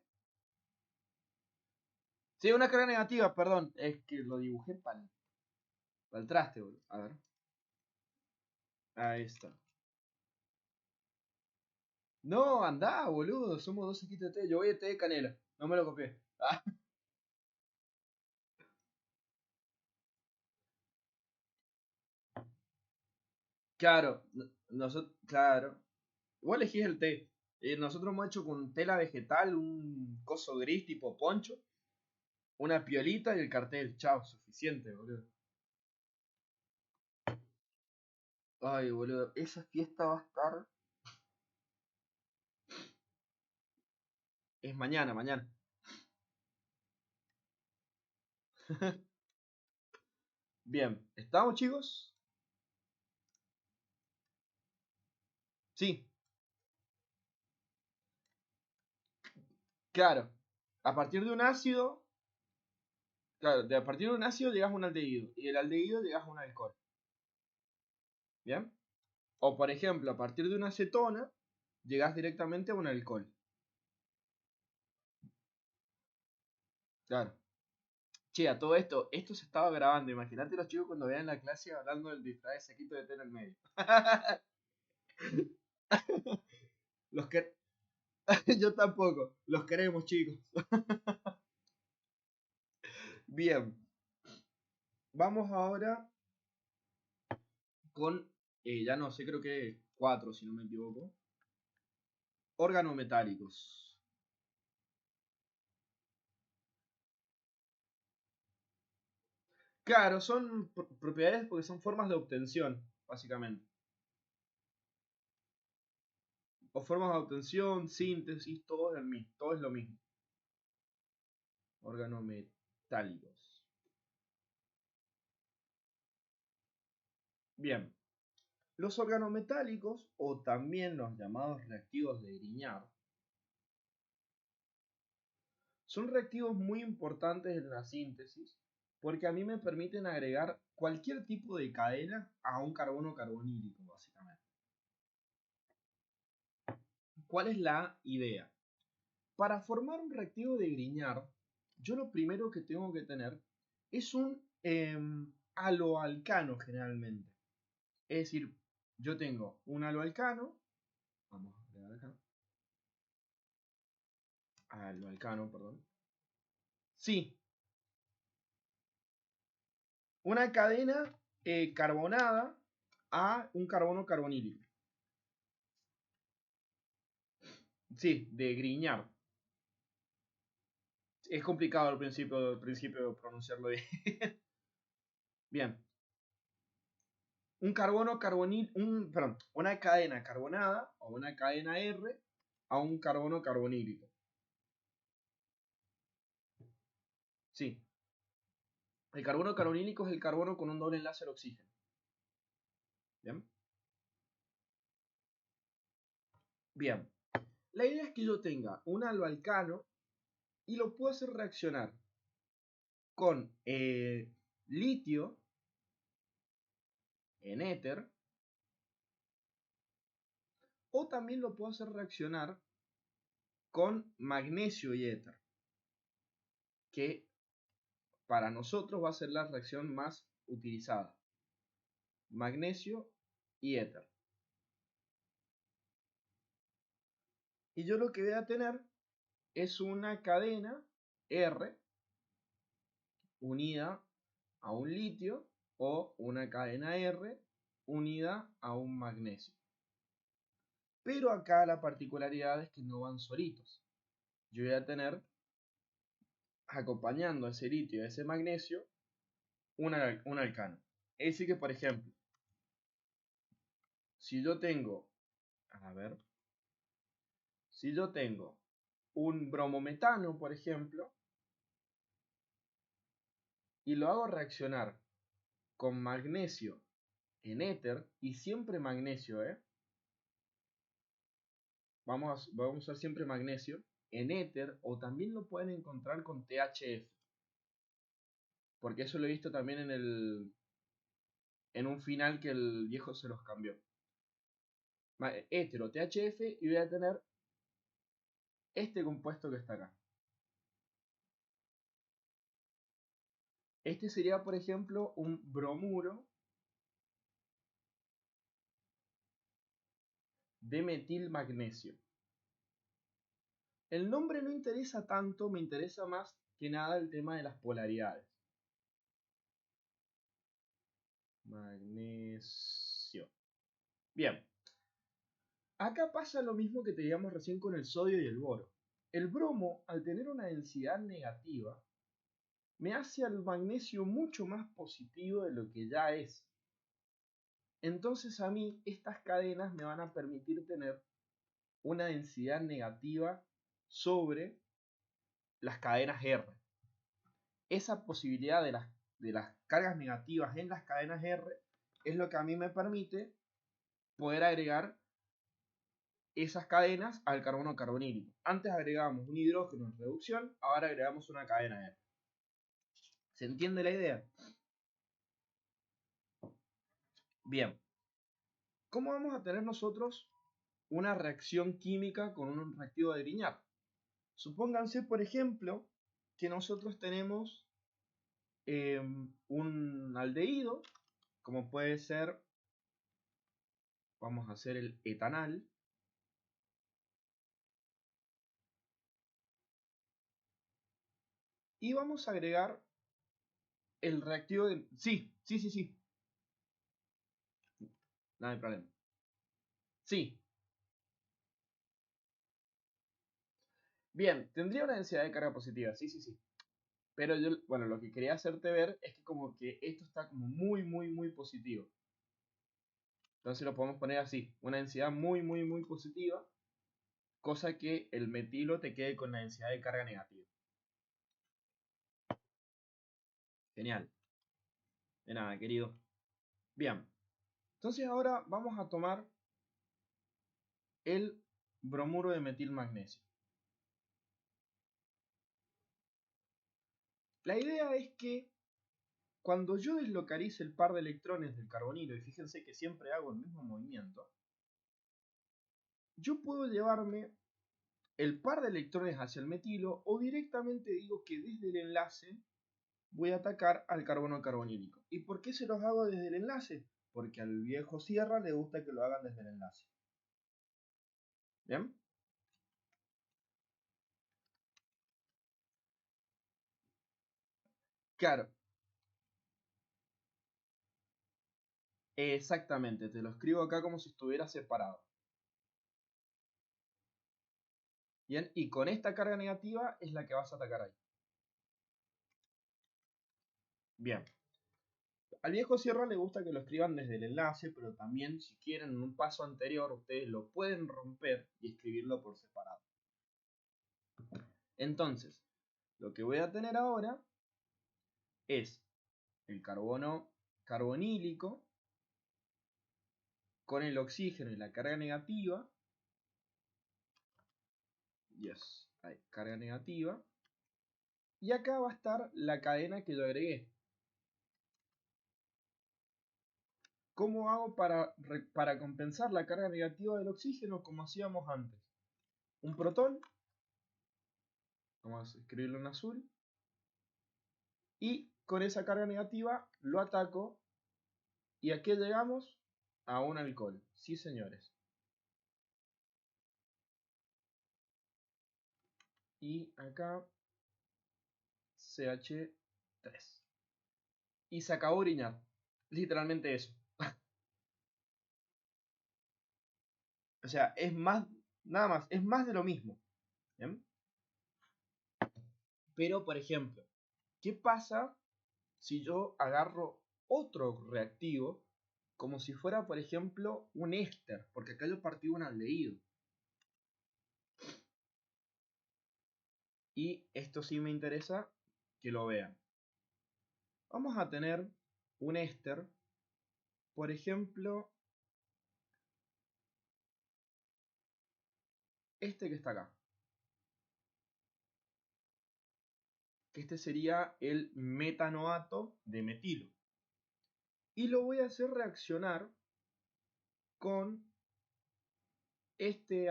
Sí, una carga negativa, perdón. Es que lo dibujé para el traste, boludo. A ver. Ahí está. No, andá, boludo. Somos dos saquitos de té. Yo voy de té de canela. No me lo copié. Ah, claro. Nosotros, claro. Igual elegís el té. Nosotros hemos hecho con tela vegetal un coso gris tipo poncho, una piolita y el cartel. Chao, suficiente, boludo. Ay, boludo, esa fiesta va a estar. Es mañana, mañana. Bien, ¿estamos, chicos? Sí, claro. A partir de un ácido, claro, a partir de un ácido llegas a un aldehído. Y del aldehído llegas a un alcohol. ¿Bien? O por ejemplo, a partir de una acetona, llegas directamente a un alcohol. Claro. Che, a todo esto se estaba grabando. Imagínate los chicos cuando vean la clase hablando del disfraz de saquito de té en el medio. Los que... Yo tampoco. Los queremos, chicos. Bien. Vamos ahora con, ya no sé, creo que 4, si no me equivoco. Organometálicos. Claro, son propiedades porque son formas de obtención, básicamente. O formas de obtención, síntesis, todo es lo mismo. Organometálicos. Bien. Los organometálicos, o también los llamados reactivos de Grignard, son reactivos muy importantes en la síntesis porque a mí me permiten agregar cualquier tipo de cadena a un carbono carbonílico, básicamente. ¿Cuál es la idea? Para formar un reactivo de Grignard, yo lo primero que tengo que tener es un haloalcano generalmente. Es decir, yo tengo un haloalcano, vamos a agregar acá, haloalcano, perdón. Sí, una cadena carbonada a un carbono carbonílico. Sí, de Grignard. Es complicado al principio pronunciarlo bien. Bien. Un carbono carbonil, perdón, una cadena carbonada o una cadena R a un carbono carbonílico. Sí. El carbono carbonílico es el carbono con un doble enlace al oxígeno. Bien. Bien. La idea es que yo tenga un albalcano y lo puedo hacer reaccionar con litio en éter, o también lo puedo hacer reaccionar con magnesio y éter, que para nosotros va a ser la reacción más utilizada. Magnesio y éter. Y yo lo que voy a tener es una cadena R unida a un litio o una cadena R unida a un magnesio. Pero acá la particularidad es que no van solitos. Yo voy a tener, acompañando a ese litio y a ese magnesio, un alcano. Es decir que, por ejemplo, si yo tengo, a ver, si yo tengo un bromometano, por ejemplo, y lo hago reaccionar con magnesio en éter, y siempre magnesio, vamos a usar siempre magnesio en éter, o también lo pueden encontrar con THF, porque eso lo he visto también en un final que el viejo se los cambió. Éter o THF, y voy a tener este compuesto que está acá. Este sería, por ejemplo, un bromuro de metilmagnesio. El nombre no interesa tanto, me interesa más que nada el tema de las polaridades. Magnesio. Bien. Acá pasa lo mismo que teníamos recién con el sodio y el boro. El bromo, al tener una densidad negativa, me hace al magnesio mucho más positivo de lo que ya es. Entonces a mí estas cadenas me van a permitir tener una densidad negativa sobre las cadenas R. Esa posibilidad de las cargas negativas en las cadenas R es lo que a mí me permite poder agregar esas cadenas al carbono carbonílico. Antes agregábamos un hidrógeno en reducción, ahora agregamos una cadena R. ¿Se entiende la idea? Bien. ¿Cómo vamos a tener nosotros una reacción química con un reactivo de Grignard? Supónganse, por ejemplo, que nosotros tenemos un aldehído, como puede ser, vamos a hacer el etanal, y vamos a agregar el reactivo de... Sí, sí, sí, sí. No hay problema. Sí. Bien, tendría una densidad de carga positiva, sí, sí, sí. Pero yo, bueno, lo que quería hacerte ver es que como que esto está como muy, muy, muy positivo. Entonces lo podemos poner así, una densidad muy, muy, muy positiva, cosa que el metilo te quede con la densidad de carga negativa. Genial. De nada, querido. Bien. Entonces ahora vamos a tomar el bromuro de metilmagnesio. La idea es que cuando yo deslocalice el par de electrones del carbonilo, y fíjense que siempre hago el mismo movimiento, yo puedo llevarme el par de electrones hacia el metilo o directamente digo que desde el enlace voy a atacar al carbono carbonílico. ¿Y por qué se los hago desde el enlace? Porque al viejo Sierra le gusta que lo hagan desde el enlace. ¿Bien? Claro, exactamente, te lo escribo acá como si estuviera separado. Bien, y con esta carga negativa es la que vas a atacar ahí. Bien. Al viejo Sierra le gusta que lo escriban desde el enlace, pero también si quieren en un paso anterior ustedes lo pueden romper y escribirlo por separado. Entonces, lo que voy a tener ahora es el carbono carbonílico con el oxígeno y la carga negativa. Yes, hay carga negativa. Y acá va a estar la cadena que yo agregué. ¿Cómo hago para compensar la carga negativa del oxígeno como hacíamos antes? Un protón, vamos a escribirlo en azul, y con esa carga negativa lo ataco. ¿Y a qué llegamos? A un alcohol. Sí, señores. Y acá CH3. Y se acabó Grignard. Literalmente eso. O sea, es más, nada más, es más de lo mismo. ¿Bien? Pero, por ejemplo, ¿qué pasa si yo agarro otro reactivo como si fuera, por ejemplo, un éster? Porque acá yo partí un aldehído. Y esto sí me interesa que lo vean. Vamos a tener un éster, por ejemplo, este que está acá. Este sería el metanoato de metilo. Y lo voy a hacer reaccionar con este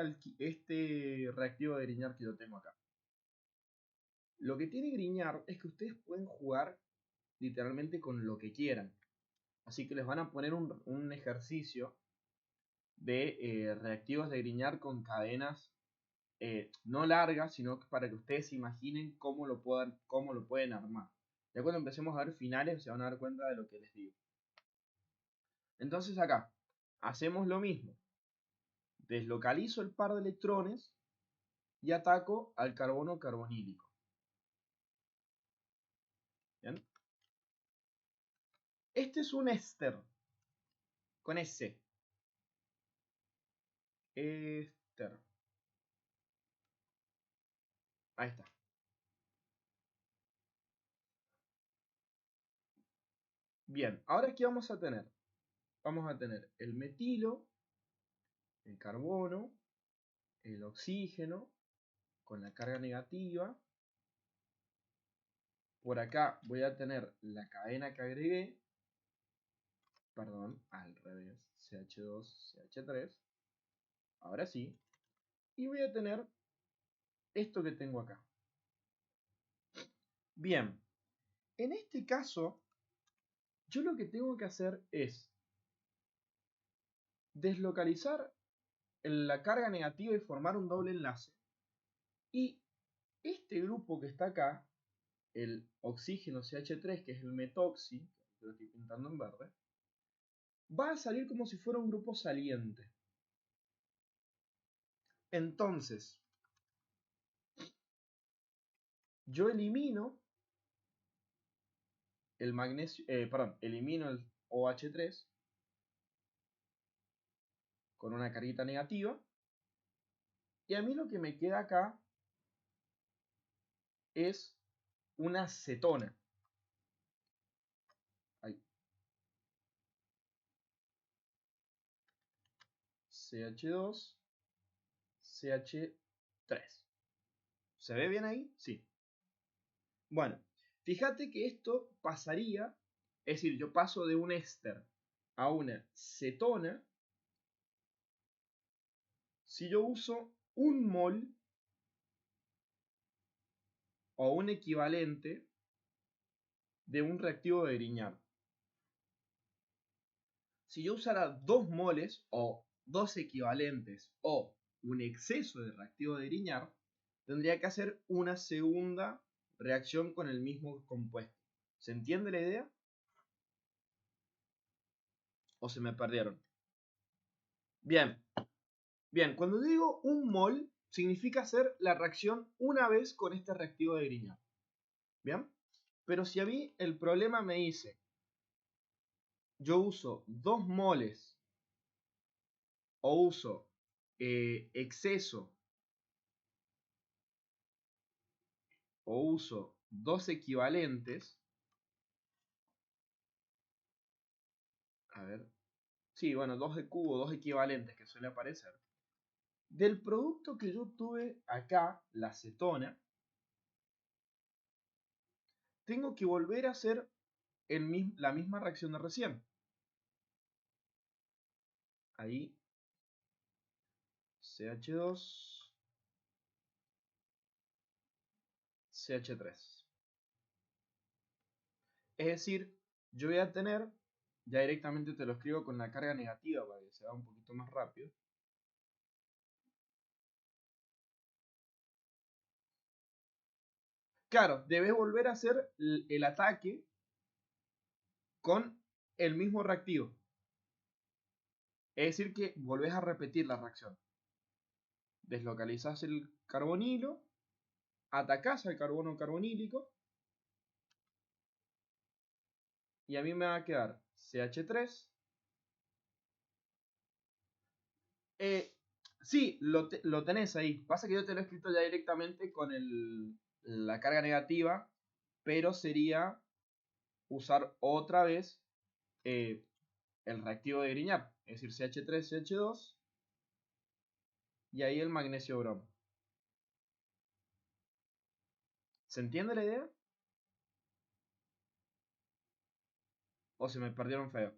reactivo de Grignard que yo tengo acá. Lo que tiene Grignard es que ustedes pueden jugar literalmente con lo que quieran. Así que les van a poner un ejercicio de reactivos de Grignard con cadenas no largas, sino para que ustedes se imaginen cómo lo pueden armar. Ya cuando empecemos a ver finales se van a dar cuenta de lo que les digo. Entonces acá hacemos lo mismo. deslocalizo el par de electrones y ataco al carbono carbonílico. ¿Bien? Este es un éster con S. Éster. Ahí está. Bien, ahora ¿qué vamos a tener? Vamos a tener el metilo, el carbono, el oxígeno con la carga negativa. Por acá voy a tener la cadena que agregué. Perdón, al revés. CH2, CH3. Ahora sí. Y voy a tener esto que tengo acá. Bien, en este caso, yo lo que tengo que hacer es deslocalizar la carga negativa y formar un doble enlace. Y este grupo que está acá, el oxígeno CH3, que es el metoxi, que lo estoy pintando en verde, va a salir como si fuera un grupo saliente. Entonces, yo elimino el magnesio, elimino el OH3 con una carguita negativa. Y a mí lo que me queda acá es una cetona. Ahí. CH2, CH3. ¿Se ve bien ahí? Sí. Bueno, fíjate que esto pasaría, es decir, yo paso de un éster a una cetona si yo uso un mol o un equivalente de un reactivo de Grignard. Si yo usara 2 moles o 2 equivalentes o un exceso de reactivo de Grignard, tendría que hacer una segunda reacción con el mismo compuesto. ¿Se entiende la idea? ¿O se me perdieron? Bien, bien, cuando digo un mol, significa hacer la reacción una vez con este reactivo de Grignard. ¿Bien? Pero si a mí el problema me dice, yo uso 2 moles o uso exceso o uso 2 equivalentes, a ver, sí, bueno, 2 de cubo, 2 equivalentes que suele aparecer, del producto que yo tuve acá, la cetona, tengo que volver a hacer la misma reacción de recién. Ahí, CH2, CH3. Es decir, yo voy a tener, ya directamente te lo escribo con la carga negativa para que se vea un poquito más rápido. Claro, debes volver a hacer el ataque con el mismo reactivo. Es decir, que volvés a repetir la reacción. Deslocalizás el carbonilo, atacás al carbono carbonílico y a mí me va a quedar CH3. Sí, lo tenés ahí. Pasa que yo te lo he escrito ya directamente con la carga negativa, pero sería usar otra vez el reactivo de Grignard, es decir, CH3, CH2 y ahí el magnesio bromo. ¿Se entiende la idea? ¿O se me perdieron feo?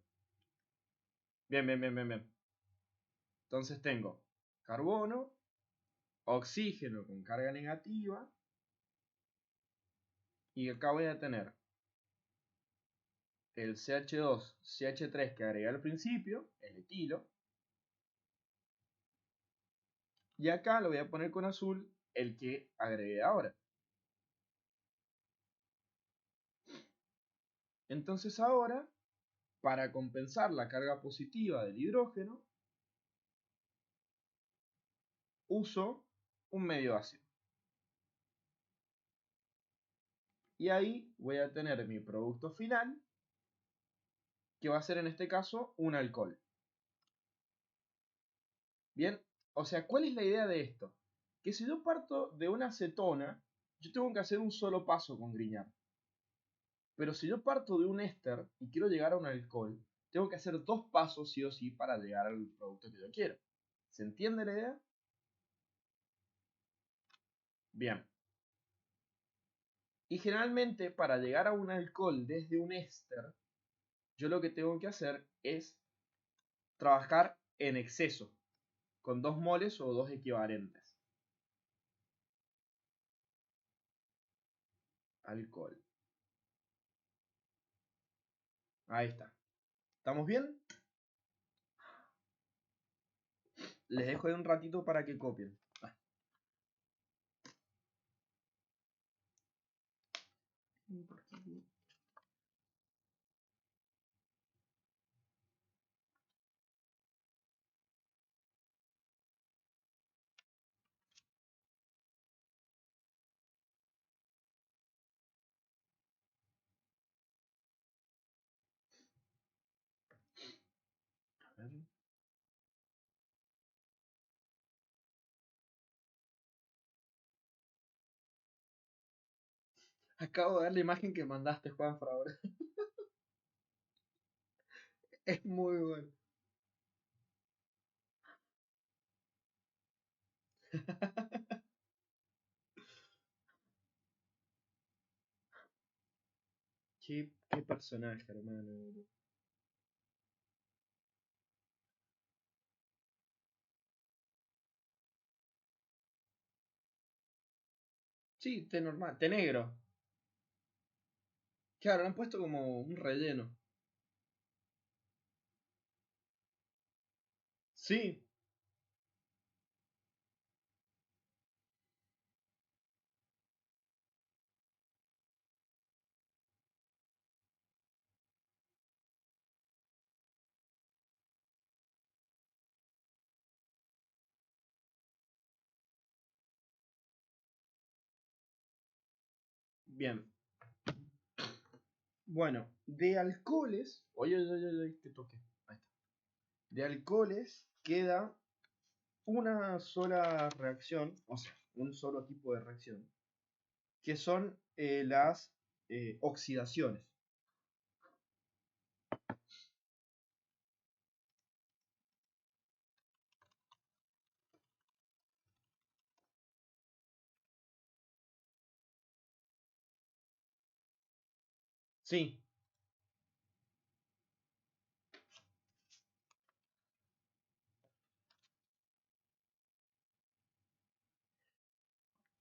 Bien, bien, bien, bien, bien. Entonces tengo carbono, oxígeno con carga negativa y acá voy a tener el CH2, CH3 que agregué al principio, el etilo, y acá lo voy a poner con azul el que agregué ahora. Entonces ahora, para compensar la carga positiva del hidrógeno, uso un medio ácido. Y ahí voy a tener mi producto final, que va a ser en este caso un alcohol. Bien, o sea, ¿cuál es la idea de esto? Que si yo parto de una acetona, yo tengo que hacer un solo paso con Grignard. Pero si yo parto de un éster y quiero llegar a un alcohol, tengo que hacer dos pasos sí o sí para llegar al producto que yo quiero. ¿Se entiende la idea? Bien. Y generalmente para llegar a un alcohol desde un éster, yo lo que tengo que hacer es trabajar en exceso, con 2 moles o 2 equivalentes. Alcohol. Ahí está. ¿Estamos bien? Les dejo ahí un ratito para que copien. A ver. Acabo de ver la imagen que mandaste, Juan, por ahora. Es muy bueno. Qué personaje, hermano. Sí, té normal, té negro. Claro, lo han puesto como un relleno. Sí, bien. Bueno, de alcoholes. Oye, oye, oye, oye, que toque. Ahí está. De alcoholes queda una sola reacción, o sea, un solo tipo de reacción, que son las oxidaciones. Sí,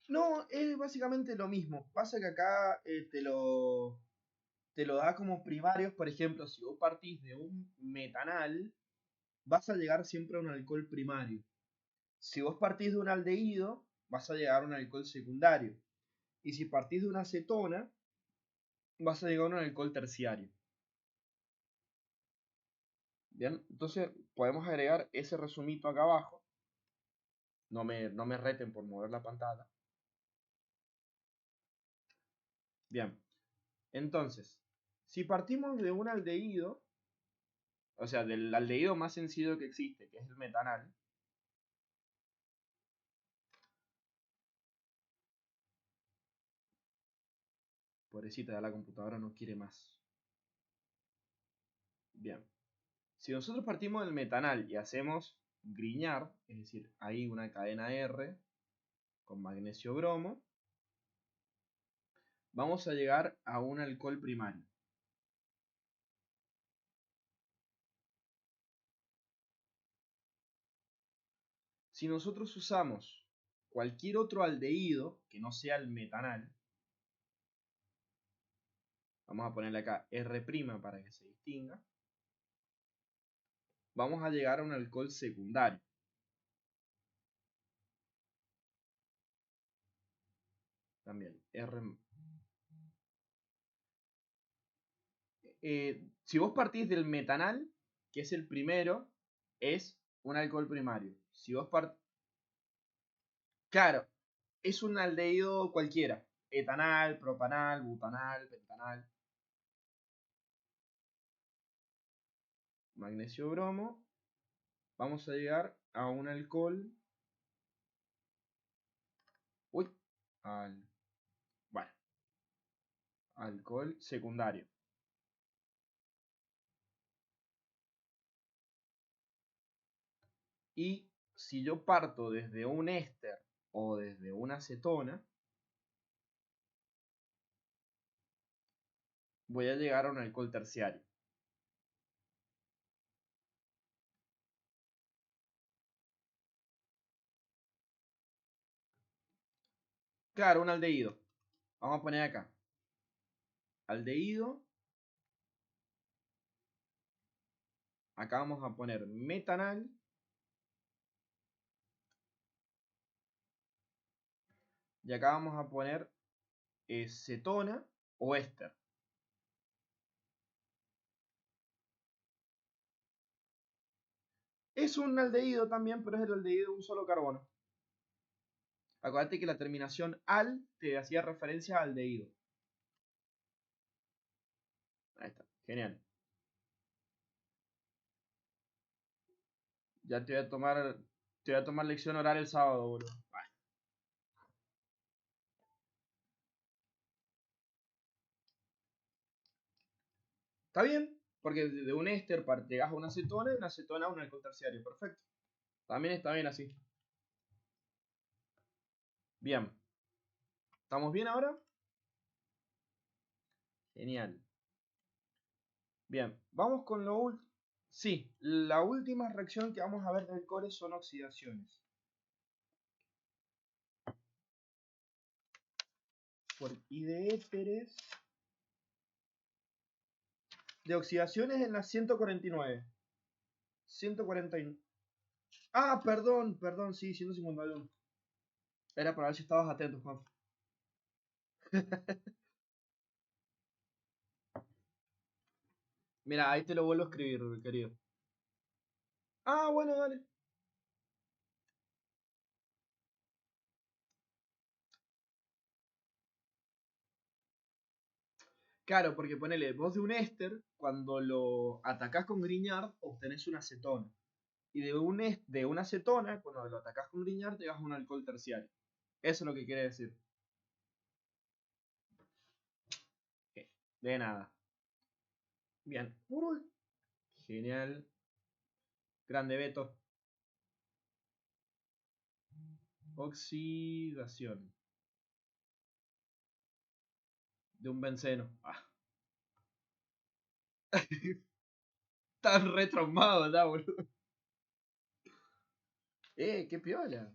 no, es básicamente lo mismo. Pasa que acá te lo da como primarios. Por ejemplo, si vos partís de un metanal, vas a llegar siempre a un alcohol primario. Si vos partís de un aldehído, vas a llegar a un alcohol secundario. Y si partís de una acetona, vas a llegar a un alcohol terciario. Bien, entonces podemos agregar ese resumito acá abajo. No me reten por mover la pantalla. Bien, entonces, si partimos de un aldehído, o sea, del aldehído más sencillo que existe, que es el metanal, pobrecita, ya la computadora no quiere más. Bien, si nosotros partimos del metanal y hacemos Grignard, es decir, ahí una cadena R con magnesio bromo, vamos a llegar a un alcohol primario. Si nosotros usamos cualquier otro aldehído que no sea el metanal, vamos a ponerle acá R' para que se distinga, vamos a llegar a un alcohol secundario. También R. Si vos partís del metanal, que es el primero, es un alcohol primario. Si vos Claro, es un aldehído cualquiera. Etanal, propanal, butanal, pentanal. Magnesio bromo. Vamos a llegar a un alcohol. Uy. Bueno, alcohol secundario. Y si yo parto desde un éster o desde una acetona, voy a llegar a un alcohol terciario. Claro, un aldehído. Vamos a poner acá. Aldehído. Acá vamos a poner metanal. Y acá vamos a poner cetona o éster. Es un aldehído también, pero es el aldehído de un solo carbono. Acuérdate que la terminación al te hacía referencia al aldehído. Ahí está, genial. Ya te voy a tomar lección oral el sábado, boludo. Vale. Está bien, porque de un éster llegas a una acetona a un alcohol terciario. Perfecto. También está bien así. Bien. ¿Estamos bien ahora? Genial. Bien, vamos con lo último. Sí, la última reacción que vamos a ver de alcoholes son oxidaciones. Y de éteres. De oxidaciones en la 149. 149. Ah, perdón, sí, 151. Era para ver si estabas atento, Juan. Mira, ahí te lo vuelvo a escribir, querido. Ah, bueno, dale. Claro, porque ponele, vos de un éster, cuando lo atacás con Grignard, obtenés una acetona. Y de una acetona, cuando lo atacás con Grignard, te das un alcohol terciario. Eso es lo que quiere decir. De nada. Bien. Genial. Grande Beto. Oxidación. De un benceno. Ah. Están re traumados ya, boludo. Qué piola.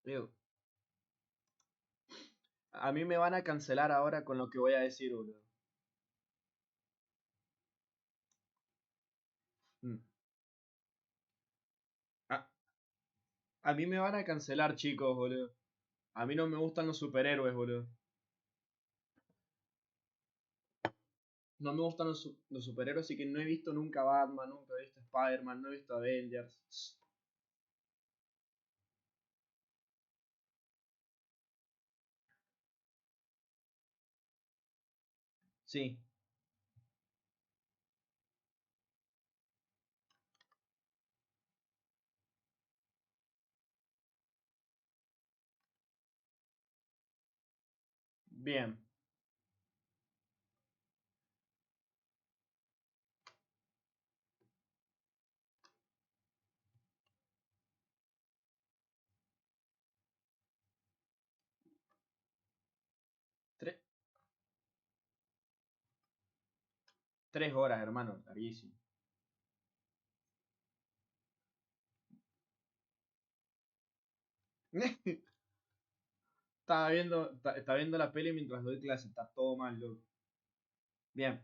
Digo, a mí me van a cancelar ahora con lo que voy a decir, boludo. Mm. A, a mí me van a cancelar, chicos, boludo. A mí no me gustan los superhéroes, boludo. No me gustan los superhéroes, así que no he visto nunca Batman, nunca he visto Spider-Man, no he visto Avengers. Sí, bien. 3 horas, hermano, larguísimo. Estaba viendo la peli mientras doy clase, está todo mal, loco. Bien.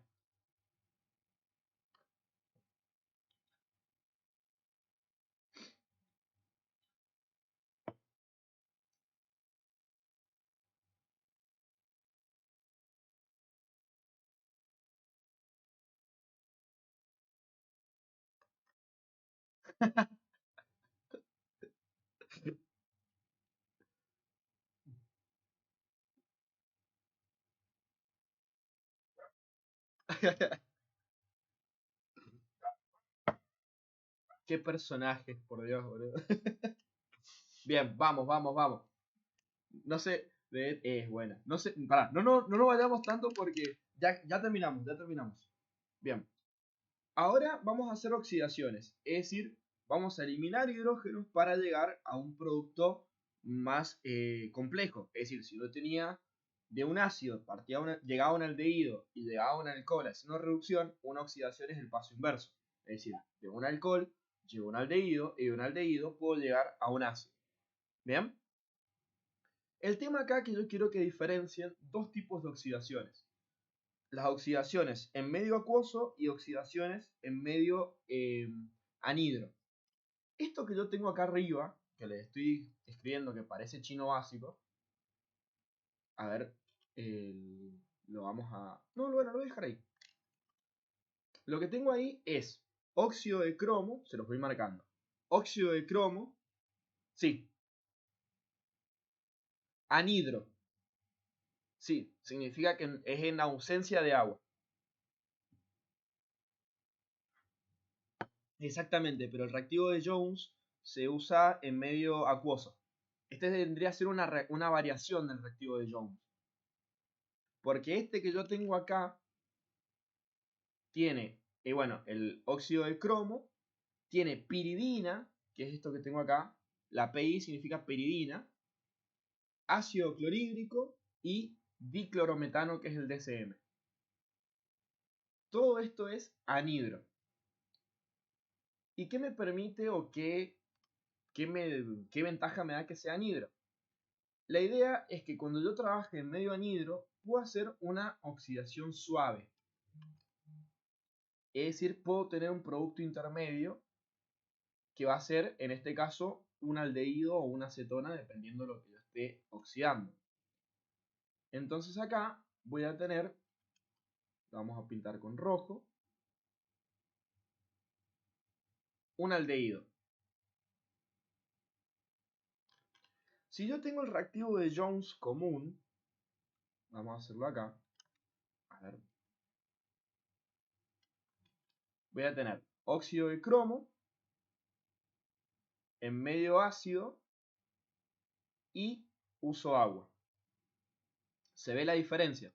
Qué personajes, por Dios, boludo. Bien, vamos, vamos, vamos. No sé, es buena. No sé, pará, no nos vayamos tanto porque ya terminamos, ya terminamos. Bien, ahora vamos a hacer oxidaciones, es decir, vamos a eliminar hidrógenos para llegar a un producto más complejo. Es decir, si yo tenía de un ácido, llegaba a un aldehído y llegaba a un alcohol haciendo reducción, una oxidación es el paso inverso. Es decir, de un alcohol llego a un aldehído y de un aldehído puedo llegar a un ácido. ¿Bien? El tema acá que yo quiero que diferencien dos tipos de oxidaciones. Las oxidaciones en medio acuoso y oxidaciones en medio anhidro. Esto que yo tengo acá arriba, que le estoy escribiendo que parece chino básico, a ver, lo vamos a... No, bueno, lo voy a dejar ahí. Lo que tengo ahí es óxido de cromo, se los voy marcando. Óxido de cromo, sí, anhidro, sí, significa que es en ausencia de agua. Exactamente, pero el reactivo de Jones se usa en medio acuoso. Este tendría que ser una variación del reactivo de Jones. Porque este que yo tengo acá tiene, bueno, el óxido de cromo, tiene piridina, que es esto que tengo acá, la PI significa piridina, ácido clorhídrico y diclorometano, que es el DCM. Todo esto es anhidro. ¿Y qué me permite o qué ventaja me da que sea anhidro? La idea es que cuando yo trabaje en medio anhidro, puedo hacer una oxidación suave. Es decir, puedo tener un producto intermedio que va a ser, en este caso, un aldehído o una acetona, dependiendo de lo que yo esté oxidando. Entonces acá voy a tener, vamos a pintar con rojo, un aldehído. Si yo tengo el reactivo de Jones común, vamos a hacerlo acá, a ver, voy a tener óxido de cromo en medio ácido y uso agua. Se ve la diferencia.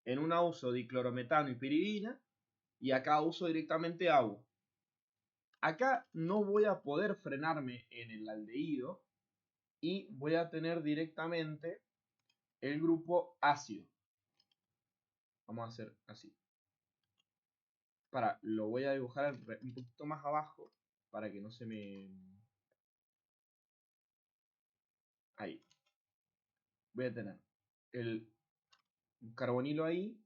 En una uso diclorometano y piridina y acá uso directamente agua. Acá no voy a poder frenarme en el aldehído y voy a tener directamente el grupo ácido. Vamos a hacer así. Lo voy a dibujar un poquito más abajo para que no se me... Ahí. Voy a tener el carbonilo ahí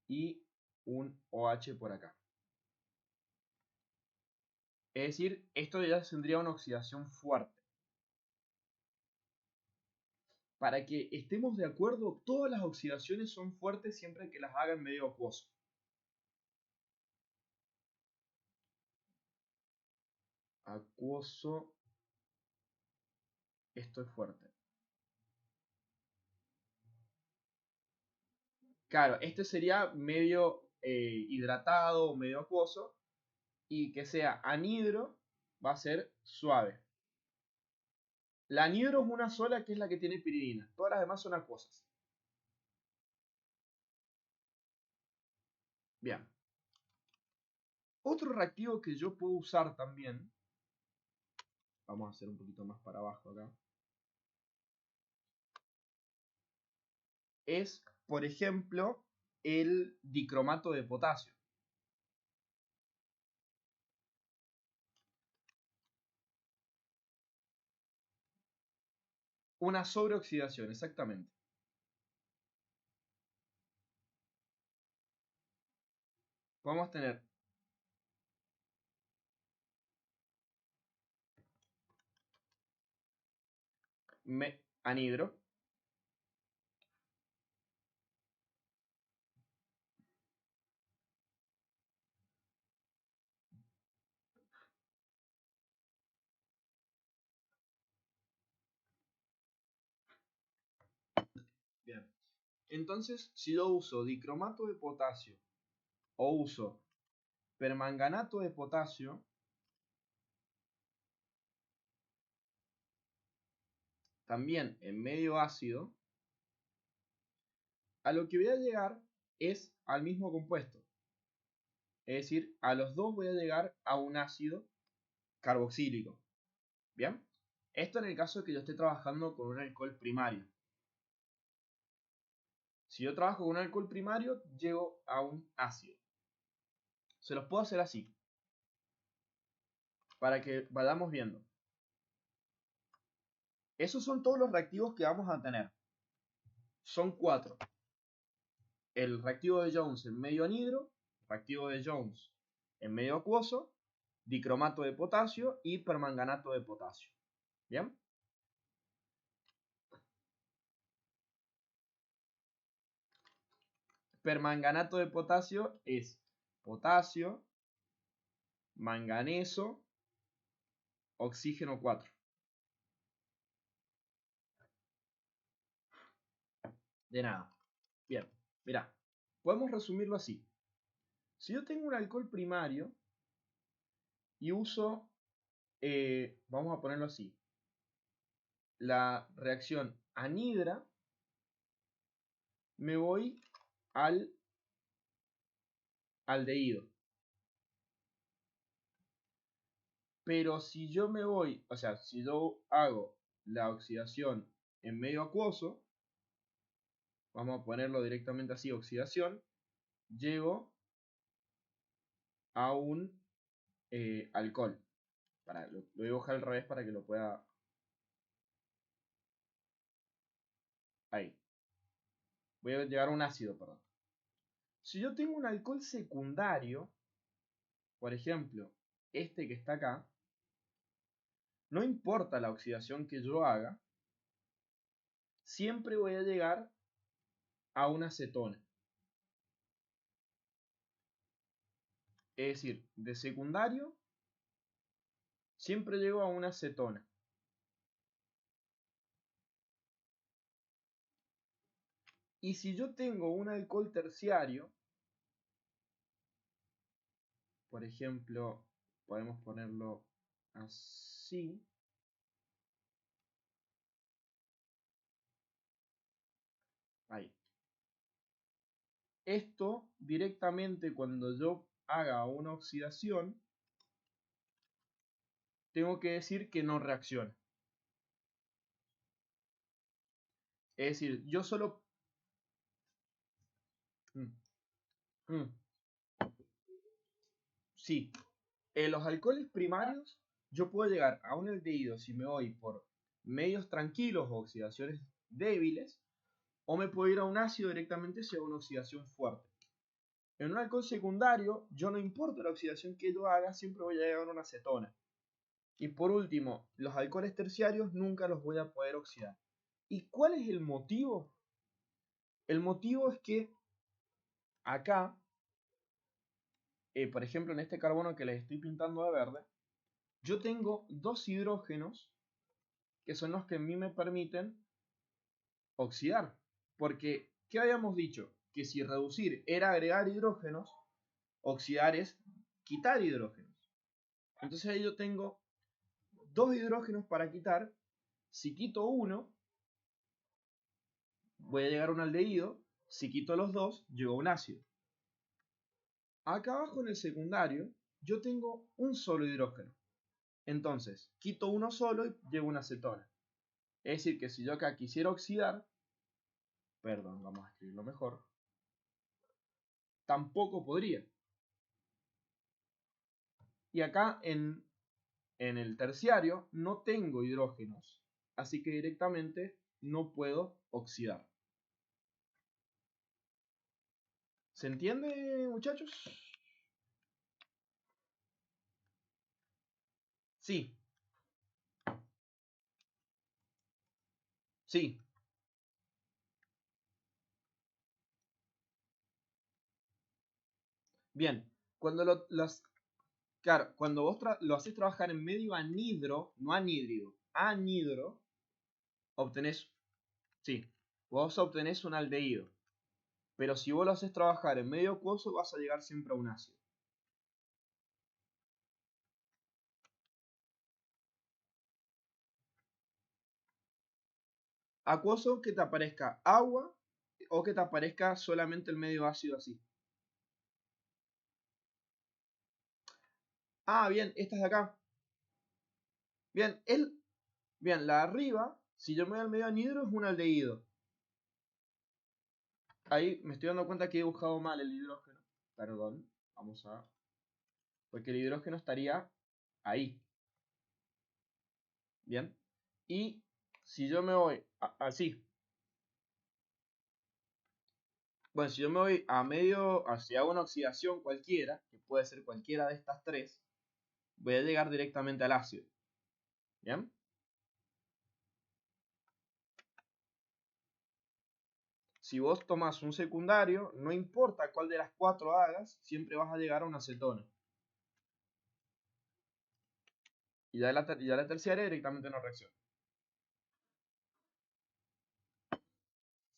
y un OH por acá. Es decir, esto ya tendría una oxidación fuerte. Para que estemos de acuerdo, todas las oxidaciones son fuertes siempre que las haga en medio acuoso. Acuoso, esto es fuerte. Claro, este sería medio hidratado, medio acuoso, y que sea anhidro va a ser suave. La anhidro es una sola que es la que tiene piridina, todas las demás son acuosas. Bien. Otro reactivo que yo puedo usar también, vamos a hacer un poquito más para abajo acá, es, por ejemplo, el dicromato de potasio. Una sobreoxidación, exactamente. Podemos tener anhidro, Bien. Entonces, si yo uso dicromato de potasio o uso permanganato de potasio, también en medio ácido, a lo que voy a llegar es al mismo compuesto. Es decir, a los dos voy a llegar a un ácido carboxílico. ¿Bien? Esto en el caso de que yo esté trabajando con un alcohol primario. Si yo trabajo con un alcohol primario, llego a un ácido. Se los puedo hacer así, para que vayamos viendo. Esos son todos los reactivos que vamos a tener. Son 4. El reactivo de Jones en medio anhidro, reactivo de Jones en medio acuoso, dicromato de potasio y permanganato de potasio. ¿Bien? Permanganato de potasio es potasio, manganeso, oxígeno 4. De nada. Bien, mira, podemos resumirlo así. Si yo tengo un alcohol primario y uso, vamos a ponerlo así, la reacción anhidra, me voy al aldehído. Pero si yo me voy, o sea, si yo hago la oxidación en medio acuoso, vamos a ponerlo directamente así, oxidación, llego a un alcohol. Lo voy a dibujar al revés para que lo pueda... Ahí. Voy a llegar a un ácido, perdón. Si yo tengo un alcohol secundario, por ejemplo, este que está acá, no importa la oxidación que yo haga, siempre voy a llegar a una acetona. Es decir, de secundario, siempre llego a una acetona. Y si yo tengo un alcohol terciario, por ejemplo, podemos ponerlo así. Ahí. Esto directamente cuando yo haga una oxidación, tengo que decir que no reacciona. Es decir, yo solo... Sí, en los alcoholes primarios yo puedo llegar a un aldehído si me voy por medios tranquilos o oxidaciones débiles, o me puedo ir a un ácido directamente si hago una oxidación fuerte. En un alcohol secundario, yo no importa la oxidación que yo haga, siempre voy a llegar a una acetona. Y por último, los alcoholes terciarios nunca los voy a poder oxidar. ¿Y cuál es el motivo? El motivo es que acá, por ejemplo en este carbono que les estoy pintando de verde, yo tengo dos hidrógenos que son los que a mí me permiten oxidar. Porque, ¿qué habíamos dicho? Que si reducir era agregar hidrógenos, oxidar es quitar hidrógenos. Entonces ahí yo tengo dos hidrógenos para quitar. Si quito uno, voy a llegar a un aldehído. Si quito los dos, llego a un ácido. Acá abajo en el secundario, yo tengo un solo hidrógeno. Entonces, quito uno solo y llego a una acetona. Es decir, que si yo acá quisiera oxidar, perdón, vamos a escribirlo mejor, tampoco podría. Y acá en el terciario no tengo hidrógenos, así que directamente no puedo oxidar. ¿Se entiende, muchachos? Sí, sí. Bien, claro, cuando vos lo haces trabajar en medio anhidro, no anhídrido, anhidro, obtenés, sí, vos obtenés un aldehído. Pero si vos lo haces trabajar en medio acuoso, vas a llegar siempre a un ácido. Acuoso que te aparezca agua o que te aparezca solamente el medio ácido así. Ah, bien, esta es de acá. Bien, bien, la de arriba, si yo me voy al medio anhidro, es un aldehído. Ahí me estoy dando cuenta que he dibujado mal el hidrógeno. Perdón, vamos a... Porque el hidrógeno estaría ahí. Bien. Y si yo me voy así. Bueno, si yo me voy a medio, si hago una oxidación cualquiera, que puede ser cualquiera de estas tres, voy a llegar directamente al ácido. ¿Bien? Si vos tomás un secundario, no importa cuál de las cuatro hagas, siempre vas a llegar a una acetona. Y ya la terciaria directamente no reacciona.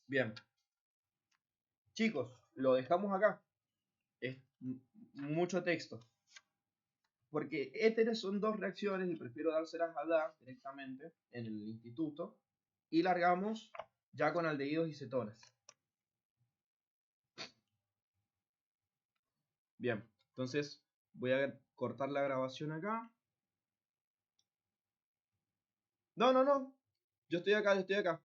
Bien. Chicos, lo dejamos acá. Es mucho texto. Porque éteres son dos reacciones y prefiero dárselas a DAS directamente en el instituto. Y largamos ya con aldehídos y cetonas. Bien, entonces voy a cortar la grabación acá. No, no, no. Yo estoy acá, yo estoy acá.